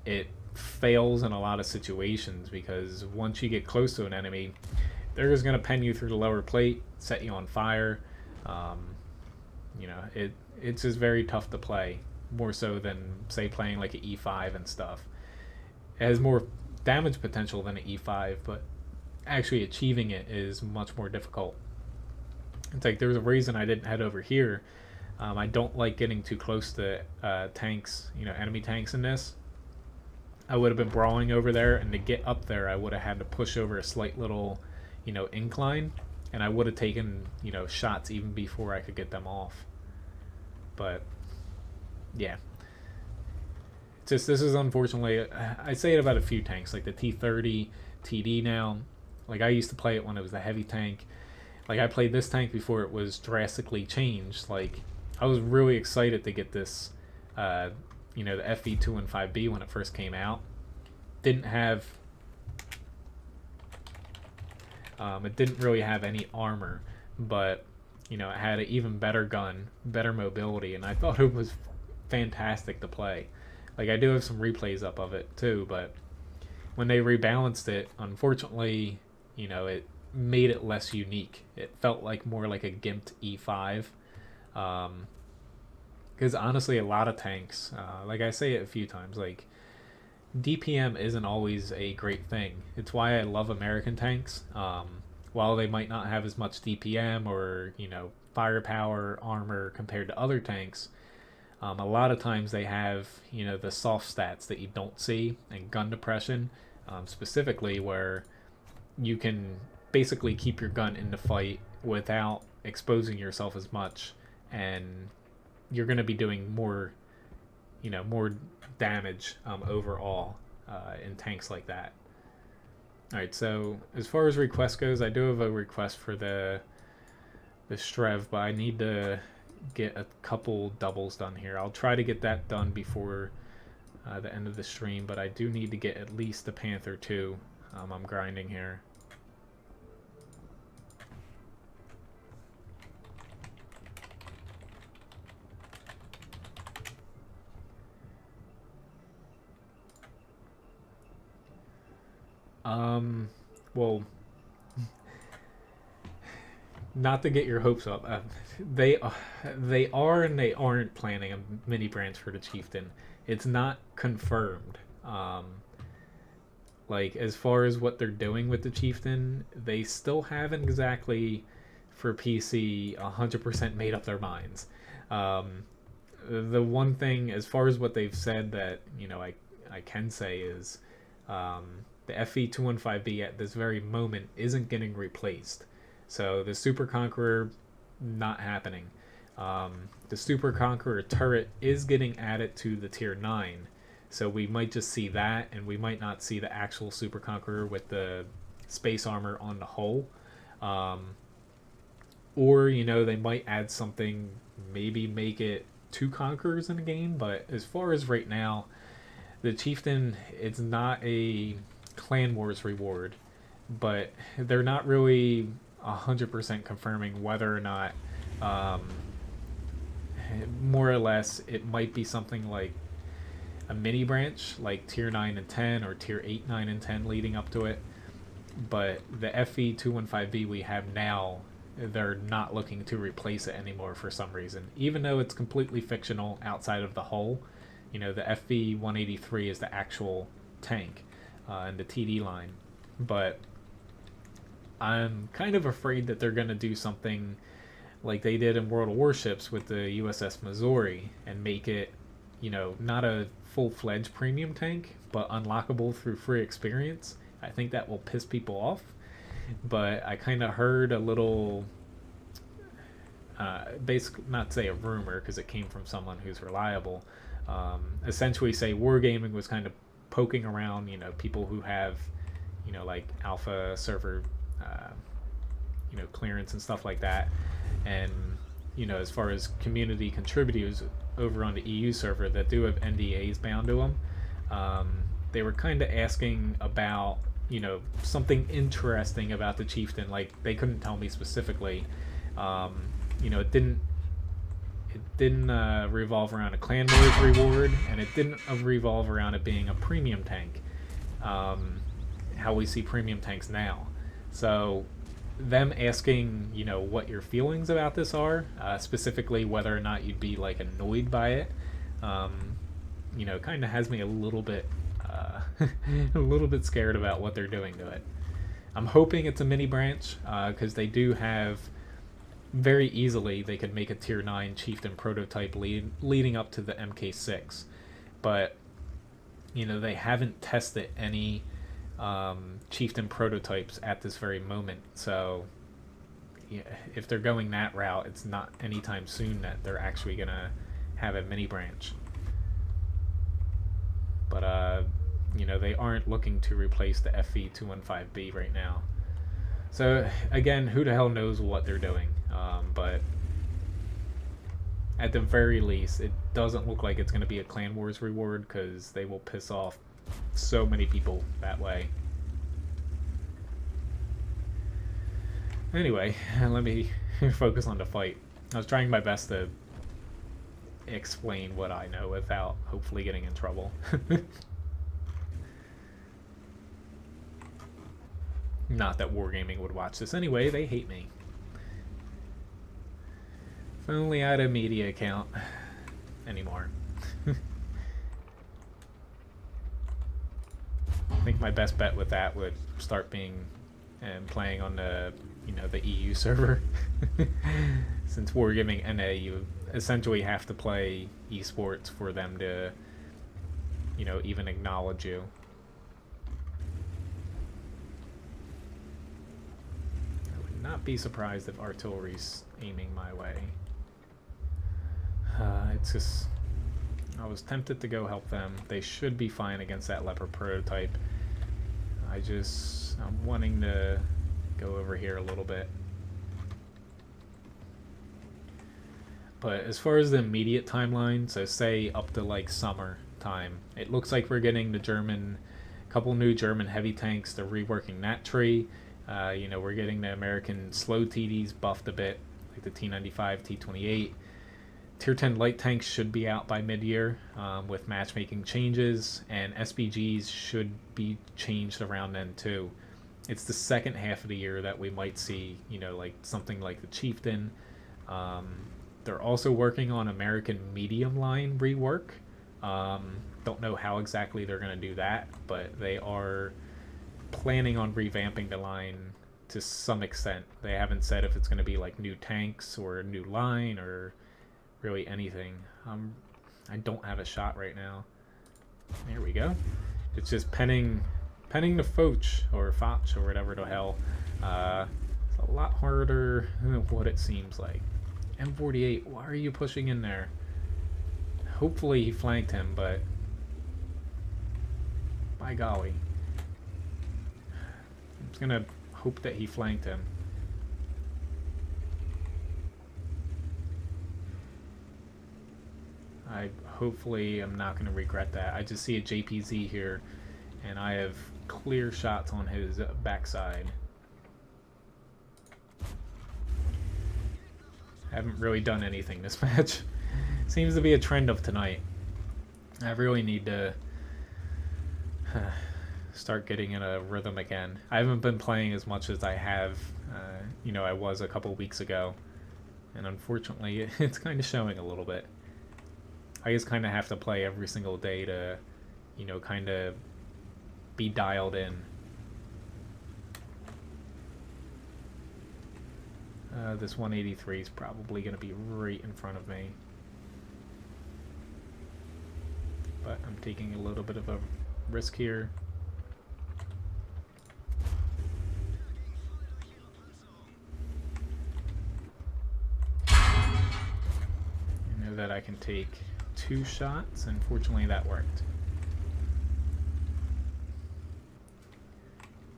it fails in a lot of situations because once you get close to an enemy, they're just going to pen you through the lower plate, set you on fire. You know, it's just very tough to play, more so than, say, playing like an E5 and stuff. It has more damage potential than an E5, but actually achieving it is much more difficult. It's like there's a reason I didn't head over here. I don't like getting too close to tanks, you know, enemy tanks in this. I would have been brawling over there, and to get up there I would have had to push over a slight little, you know, incline, and I would have taken, you know, shots even before I could get them off. But yeah, just this is unfortunately, I say it about a few tanks like the T30 TD now. Like I used to play it when it was the heavy tank. Like I played this tank before it was drastically changed. Like I was really excited to get this you know, the FV2 and 5B when it first came out. Didn't have it didn't really have any armor, but you know, it had an even better gun, better mobility, and I thought it was fantastic to play. Like I do have some replays up of it too, but when they rebalanced it, unfortunately, you know, it made it less unique. It felt like more like a gimped E5. Because honestly, a lot of tanks, like I say it a few times, like DPM isn't always a great thing. It's why I love American tanks. While they might not have as much DPM or, you know, firepower, armor compared to other tanks, a lot of times they have, you know, the soft stats that you don't see, and gun depression, specifically, where you can basically keep your gun in the fight without exposing yourself as much, and you're going to be doing more, you know, more damage overall in tanks like that. Alright, so as far as request goes, I do have a request for the Strev, but I need to get a couple doubles done here. I'll try to get that done before the end of the stream, but I do need to get at least the Panther 2. I'm grinding here. Well, not to get your hopes up, they are and they aren't planning a mini branch for the Chieftain. It's not confirmed. Like, as far as what they're doing with the Chieftain, they still haven't exactly, for PC, 100% made up their minds. Um, the one thing, as far as what they've said, that I can say is, the FE215B at this very moment isn't getting replaced. So the Super Conqueror, not happening. The Super Conqueror turret is getting added to the Tier 9. So we might just see that, and we might not see the actual Super Conqueror with the space armor on the hull. Or, they might add something, maybe make it 2 Conquerors in the game. But as far as right now, the Chieftain, it's not a Clan Wars reward. But they're not really 100% confirming whether or not, more or less, it might be something like a mini branch, like tier 9 and 10, or tier 8, 9, and 10 leading up to it. But the FE215B we have now, they're not looking to replace it anymore for some reason. Even though it's completely fictional outside of the hull, the FE183 is the actual tank in the TD line. But I'm kind of afraid that they're going to do something like they did in World of Warships with the USS Missouri and make it, not a full-fledged premium tank, but unlockable through free experience. I think that will piss people off. But I kind of heard a little, basically, not say a rumor because it came from someone who's reliable, essentially say Wargaming was kind of poking around, people who have, like alpha server, clearance and stuff like that. And, as far as community contributors over on the EU server that do have NDAs bound to them, they were kind of asking about, something interesting about the Chieftain. Like, they couldn't tell me specifically. It didn't revolve around a Clan Wars reward, and it didn't revolve around it being a premium tank, how we see premium tanks now. So them asking, what your feelings about this are, specifically whether or not you'd be like annoyed by it, kind of has me a little bit a little bit scared about what they're doing to it. I'm hoping it's a mini branch, because they do have, very easily they could make a tier 9 Chieftain prototype leading up to the MK6. But they haven't tested any Chieftain prototypes at this very moment. So yeah, if they're going that route, it's not anytime soon that they're actually gonna have a mini branch. But they aren't looking to replace the FE215B right now. So again, who the hell knows what they're doing? But at the very least, it doesn't look like it's going to be a Clan Wars reward, because they will piss off so many people that way. Anyway, let me focus on the fight. I was trying my best to explain what I know without hopefully getting in trouble. Not that Wargaming would watch this anyway, they hate me. If only I had a media account anymore. I think my best bet with that would start being playing on the the EU server. Since Wargaming NA, you essentially have to play esports for them to even acknowledge you. Not be surprised if artillery's aiming my way. It's just, I was tempted to go help them. They should be fine against that Leopard prototype. I'm wanting to go over here a little bit. But as far as the immediate timeline, so say up to like summer time, it looks like we're getting the couple new German heavy tanks. They're reworking that tree. We're getting the American slow TDs buffed a bit, like the T95, T28. Tier 10 light tanks should be out by mid-year with matchmaking changes, and SPGs should be changed around then too. It's the second half of the year that we might see, you know, like something like the Chieftain. They're also working on American medium line rework. Don't know how exactly they're going to do that, but they are planning on revamping the line to some extent. They haven't said if it's going to be like new tanks or a new line or really anything. I don't have a shot right now. There we go. It's just penning the Foch or whatever the hell. It's a lot harder than what it seems like. M48, why are you pushing in there? Hopefully he flanked him, but by golly. I'm just gonna hope that he flanked him. I hopefully am not going to regret that. I just see a JPZ here, and I have clear shots on his backside. I haven't really done anything this match. Seems to be a trend of tonight. I really need to start getting in a rhythm again. I haven't been playing as much as I have, you know, I was a couple weeks ago. And unfortunately, it's kind of showing a little bit. I just kind of have to play every single day to, you know, kind of be dialed in. This 183 is probably going to be right in front of me. But I'm taking a little bit of a risk here. I know that I can take 2 shots. Unfortunately, that worked.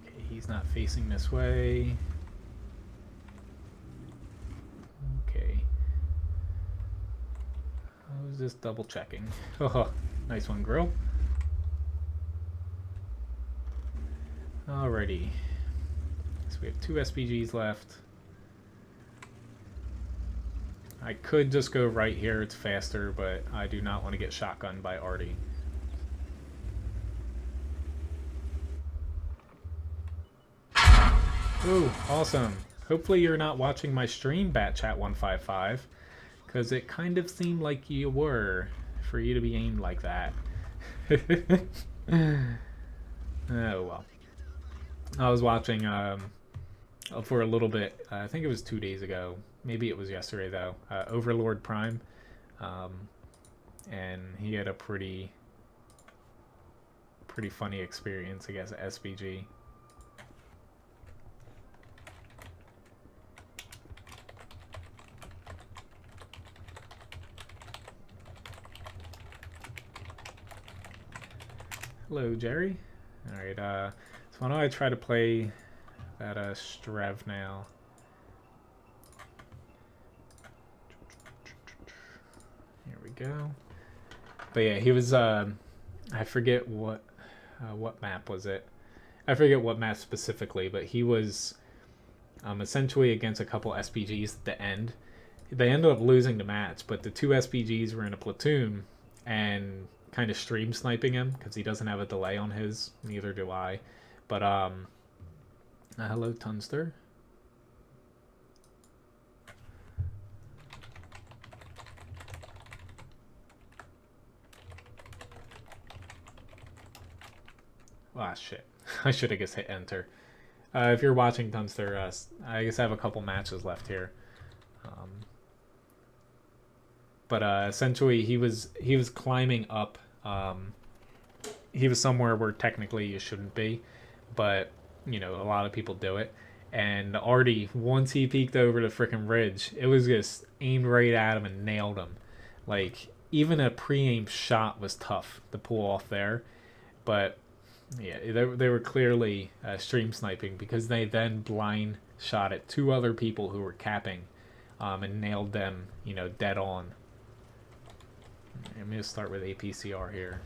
Okay, he's not facing this way. Okay. I was just double checking. Oh, nice one, Grill. Alrighty. So we have 2 SPGs left. I could just go right here, it's faster, but I do not want to get shotgunned by Artie. Ooh, awesome. Hopefully you're not watching my stream, BatChat155, because it kind of seemed like you were, for you to be aimed like that. Oh well. I was watching for a little bit, I think it was 2 days ago, maybe it was yesterday though, Overlord Prime, and he had a pretty funny experience against SBG. Hello, Jerry. Alright, so why don't I try to play that Strev now. Here we go. But yeah, he was, I forget what map was it. I forget what map specifically, but he was essentially against a couple SPGs at the end. They ended up losing the match, but the 2 SPGs were in a platoon and kind of stream sniping him because he doesn't have a delay on his. Neither do I. But hello, Tunster. Ah, shit. I should have just hit enter. If you're watching, Tunster, I guess I have a couple matches left here. But essentially, he was climbing up. He was somewhere where technically you shouldn't be, but you know, a lot of people do it. And Artie, once he peeked over the frickin' ridge, it was just aimed right at him and nailed him. Like, even a pre-aimed shot was tough to pull off there. But yeah, they were clearly stream sniping because they then blind shot at 2 other people who were capping and nailed them, you know, dead on. I'm going to start with APCR here.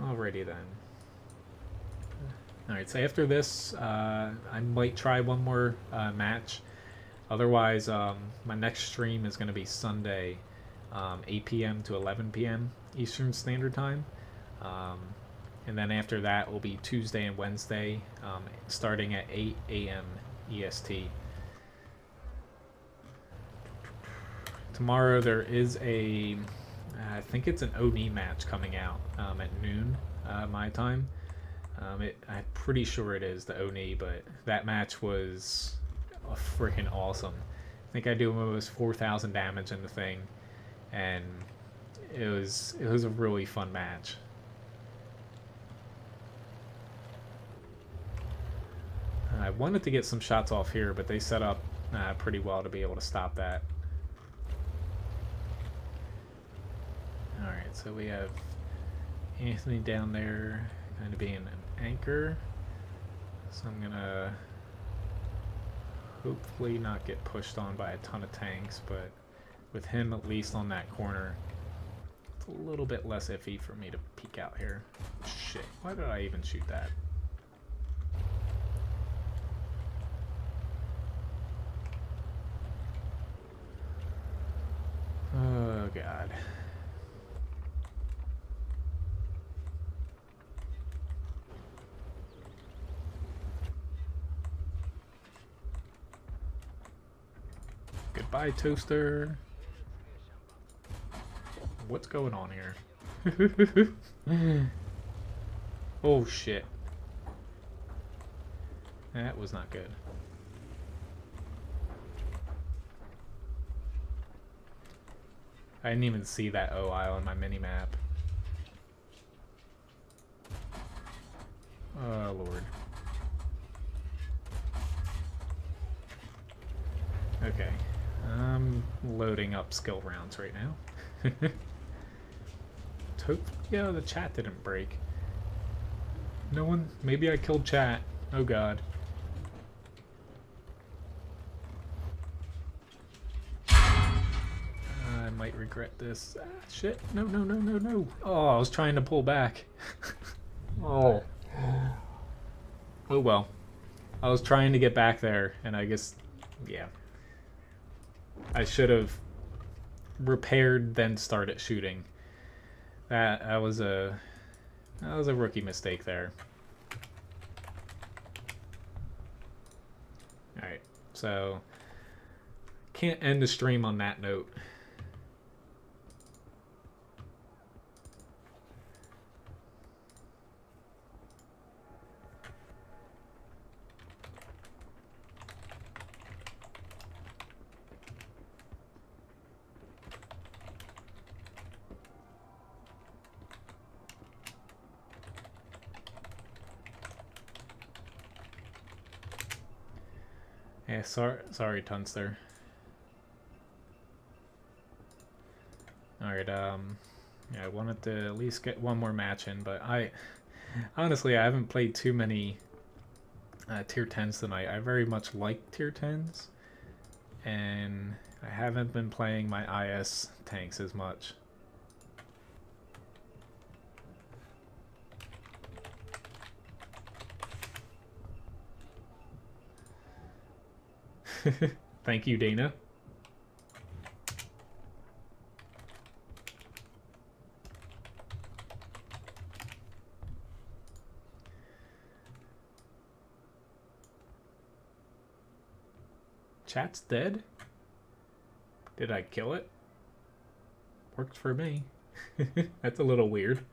Alrighty then. Alright, so after this, I might try one more match. Otherwise, my next stream is going to be Sunday, 8 p.m. to 11 p.m. Eastern Standard Time. And then after that will be Tuesday and Wednesday, starting at 8 a.m. EST. Tomorrow there is I think it's an ONI match coming out at noon my time. I'm pretty sure it is the ONI, but that match was freaking awesome. I think I do almost 4,000 damage in the thing, and it was a really fun match. I wanted to get some shots off here, but they set up pretty well to be able to stop that. Alright, so we have Anthony down there kind of being an anchor. So I'm going to hopefully not get pushed on by a ton of tanks, but with him at least on that corner, it's a little bit less iffy for me to peek out here. Shit, why did I even shoot that? Oh god. Goodbye, Toaster. What's going on here? Oh shit. That was not good. I didn't even see that OI on my mini-map. Oh lord. Okay. I'm loading up skill rounds right now. Yeah, the chat didn't break. No one... Maybe I killed chat. Oh god. I might regret this. Ah, shit. No, no, no, no, no. Oh, I was trying to pull back. Oh. Oh well. I was trying to get back there, and I guess... Yeah. I should have repaired, then started shooting. That was a rookie mistake there. All right, so can't end the stream on that note. Yeah, sorry, Tunster. Alright, yeah, I wanted to at least get one more match in, but honestly, I haven't played too many tier 10s tonight. I very much like tier 10s, and I haven't been playing my IS tanks as much. Thank you, Dana. Chat's dead? Did I kill it? Works for me. That's a little weird.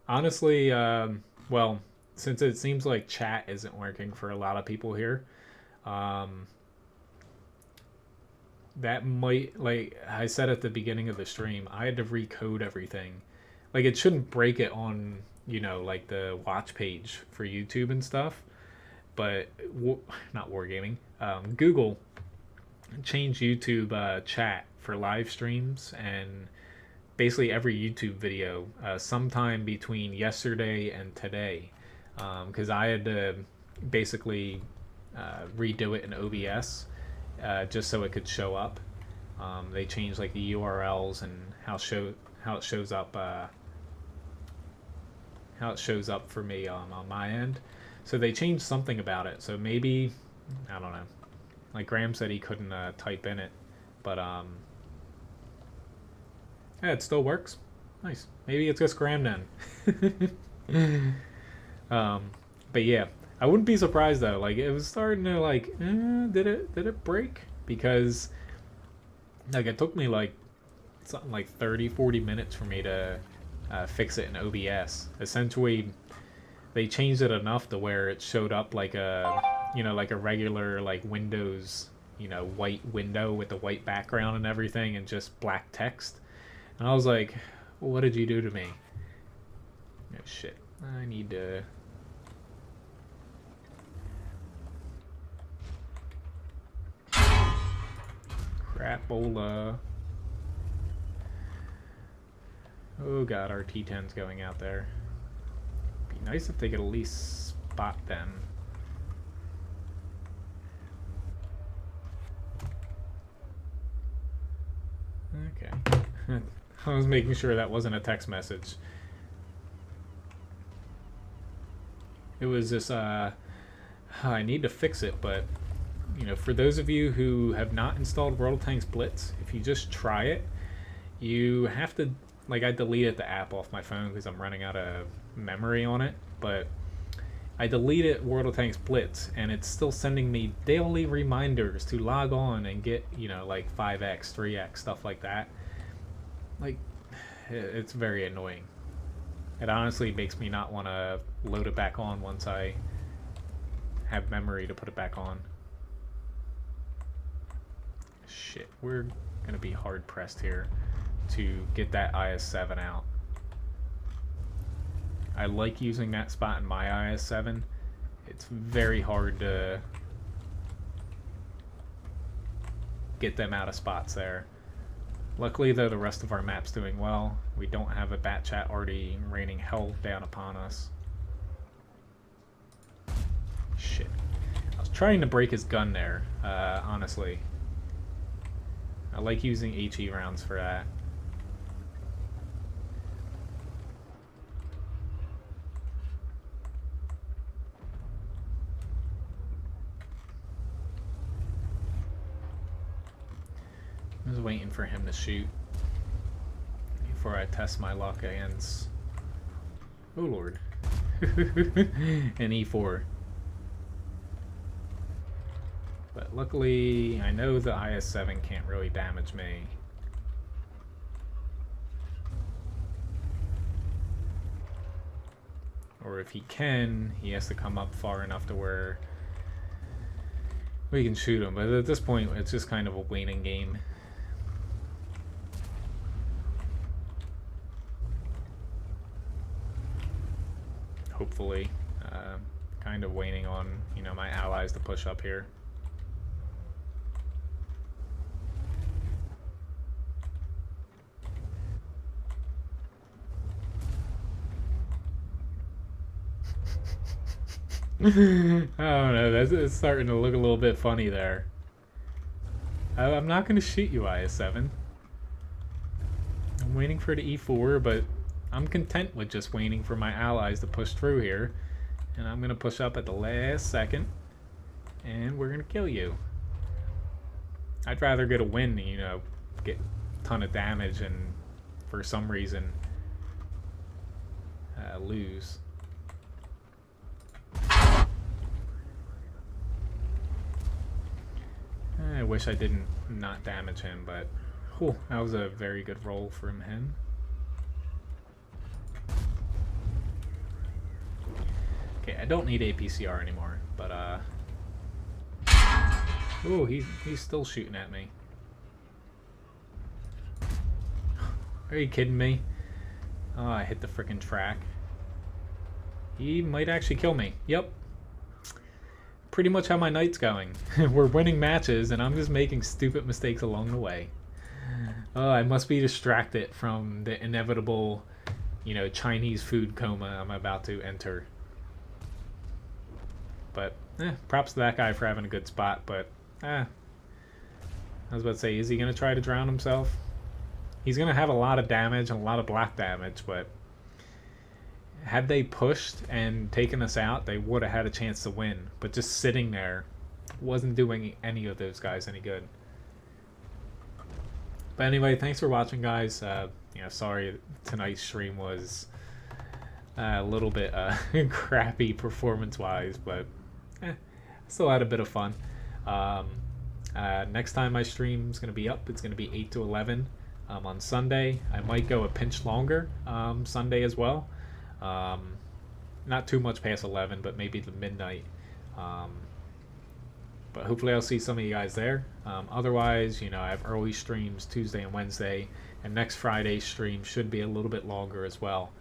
Honestly, well, since it seems like chat isn't working for a lot of people here, that might, like I said at the beginning of the stream, I had to recode everything. Like, it shouldn't break it on, you know, like the watch page for YouTube and stuff, but not Wargaming. Google changed YouTube chat for live streams and basically every YouTube video sometime between yesterday and today. Because I had to basically redo it in OBS just so it could show up. They changed like the URLs and how it shows up for me on my end. So they changed something about it. So maybe I don't know. Like Graham said he couldn't type in it, but yeah, it still works. Nice. Maybe it's just Graham then. But yeah, I wouldn't be surprised though. Like it was starting to like, did it break? Because like it took me like something like 30-40 minutes for me to fix it in OBS. Essentially, they changed it enough to where it showed up like a, you know, like a regular like Windows, you know, white window with the white background and everything and just black text. And I was like, well, what did you do to me? Oh shit, I need to... Crapola. Oh god, our T10's going out there. Be nice if they could at least spot them. Okay. I was making sure that wasn't a text message. It was just, I need to fix it, but, you know, for those of you who have not installed World of Tanks Blitz, if you just try it, you have to, like, I deleted the app off my phone because I'm running out of memory on it, but I deleted World of Tanks Blitz, and it's still sending me daily reminders to log on and get, you know, like 5x, 3x, stuff like that. Like, it's very annoying. It honestly makes me not want to load it back on once I have memory to put it back on. Shit, we're going to be hard pressed here to get that IS-7 out. I like using that spot in my IS-7. It's very hard to get them out of spots there. Luckily, though, the rest of our map's doing well. We don't have a bat chat already raining hell down upon us. Shit. I was trying to break his gun there, honestly. I like using HE rounds for that. I was waiting for him to shoot before I test my luck against... Oh lord. An E4. But luckily, I know the IS-7 can't really damage me. Or if he can, he has to come up far enough to where we can shoot him. But at this point, it's just kind of a waiting game. Hopefully, kind of waiting on, you know, my allies to push up here. I don't know, it's starting to look a little bit funny there. I'm not going to shoot you, IS-7. I'm waiting for the E4, but I'm content with just waiting for my allies to push through here. And I'm going to push up at the last second. And we're going to kill you. I'd rather get a win than, you know, get a ton of damage and for some reason lose. I wish I didn't not damage him, but whew, that was a very good roll from him. Okay, I don't need APCR anymore, but oh, he's still shooting at me. Are you kidding me? Oh, I hit the frickin' track. He might actually kill me. Yep. Pretty much how my night's going. We're winning matches, and I'm just making stupid mistakes along the way. Oh, I must be distracted from the inevitable, you know, Chinese food coma I'm about to enter. But, props to that guy for having a good spot, but, I was about to say, is he going to try to drown himself? He's going to have a lot of damage and a lot of black damage, but had they pushed and taken us out, they would have had a chance to win. But just sitting there wasn't doing any of those guys any good. But anyway, thanks for watching, guys. Sorry tonight's stream was a little bit crappy performance-wise, but still had a bit of fun. Next time my stream's going to be up, it's going to be 8 to 11 on Sunday. I might go a pinch longer Sunday as well. Not too much past 11, but maybe the midnight. But hopefully I'll see some of you guys there. Otherwise, I have early streams Tuesday and Wednesday, and next Friday's stream should be a little bit longer as well.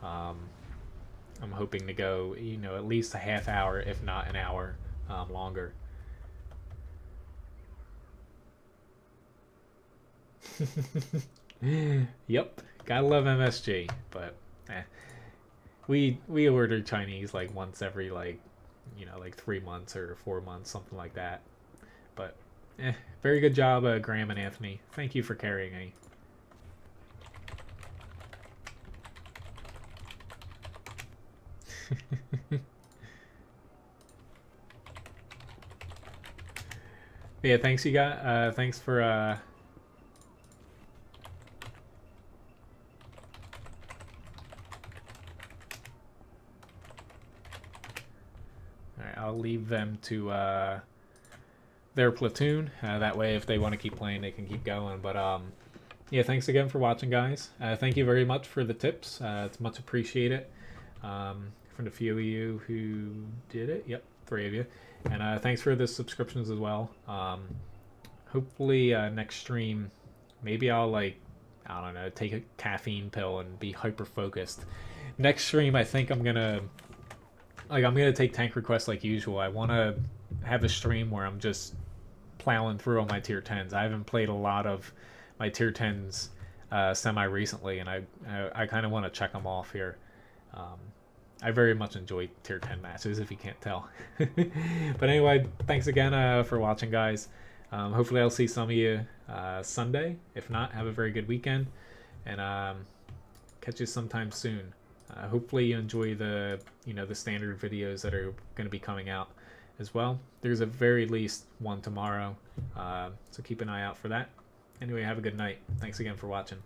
I'm hoping to go, at least a half hour, if not an hour longer. Yep, gotta love MSG, but we order Chinese like once every like 3 months or 4 months, something like that. But very good job, Graham and Anthony. Thank you for carrying me. Yeah, thanks you guys. Thanks for Alright, I'll leave them to their platoon. That way, if they want to keep playing, they can keep going. But yeah, thanks again for watching, guys. Thank you very much for the tips. It's much appreciated. From the few of you who did it. Yep, 3 of you. And thanks for the subscriptions as well. Hopefully next stream, maybe I'll I don't know, take a caffeine pill and be hyper focused. Next stream, I think I'm gonna take tank requests like usual. I want to have a stream where I'm just plowing through all my tier 10s. I haven't played a lot of my tier 10s semi recently, and I kind of want to check them off here. I very much enjoy tier 10 matches, if you can't tell. But anyway, thanks again for watching, guys. Hopefully I'll see some of you Sunday. If not, have a very good weekend, and catch you sometime soon. Hopefully you enjoy the the standard videos that are going to be coming out as well. There's a very least one tomorrow, so keep an eye out for that. Anyway, have a good night. Thanks again for watching.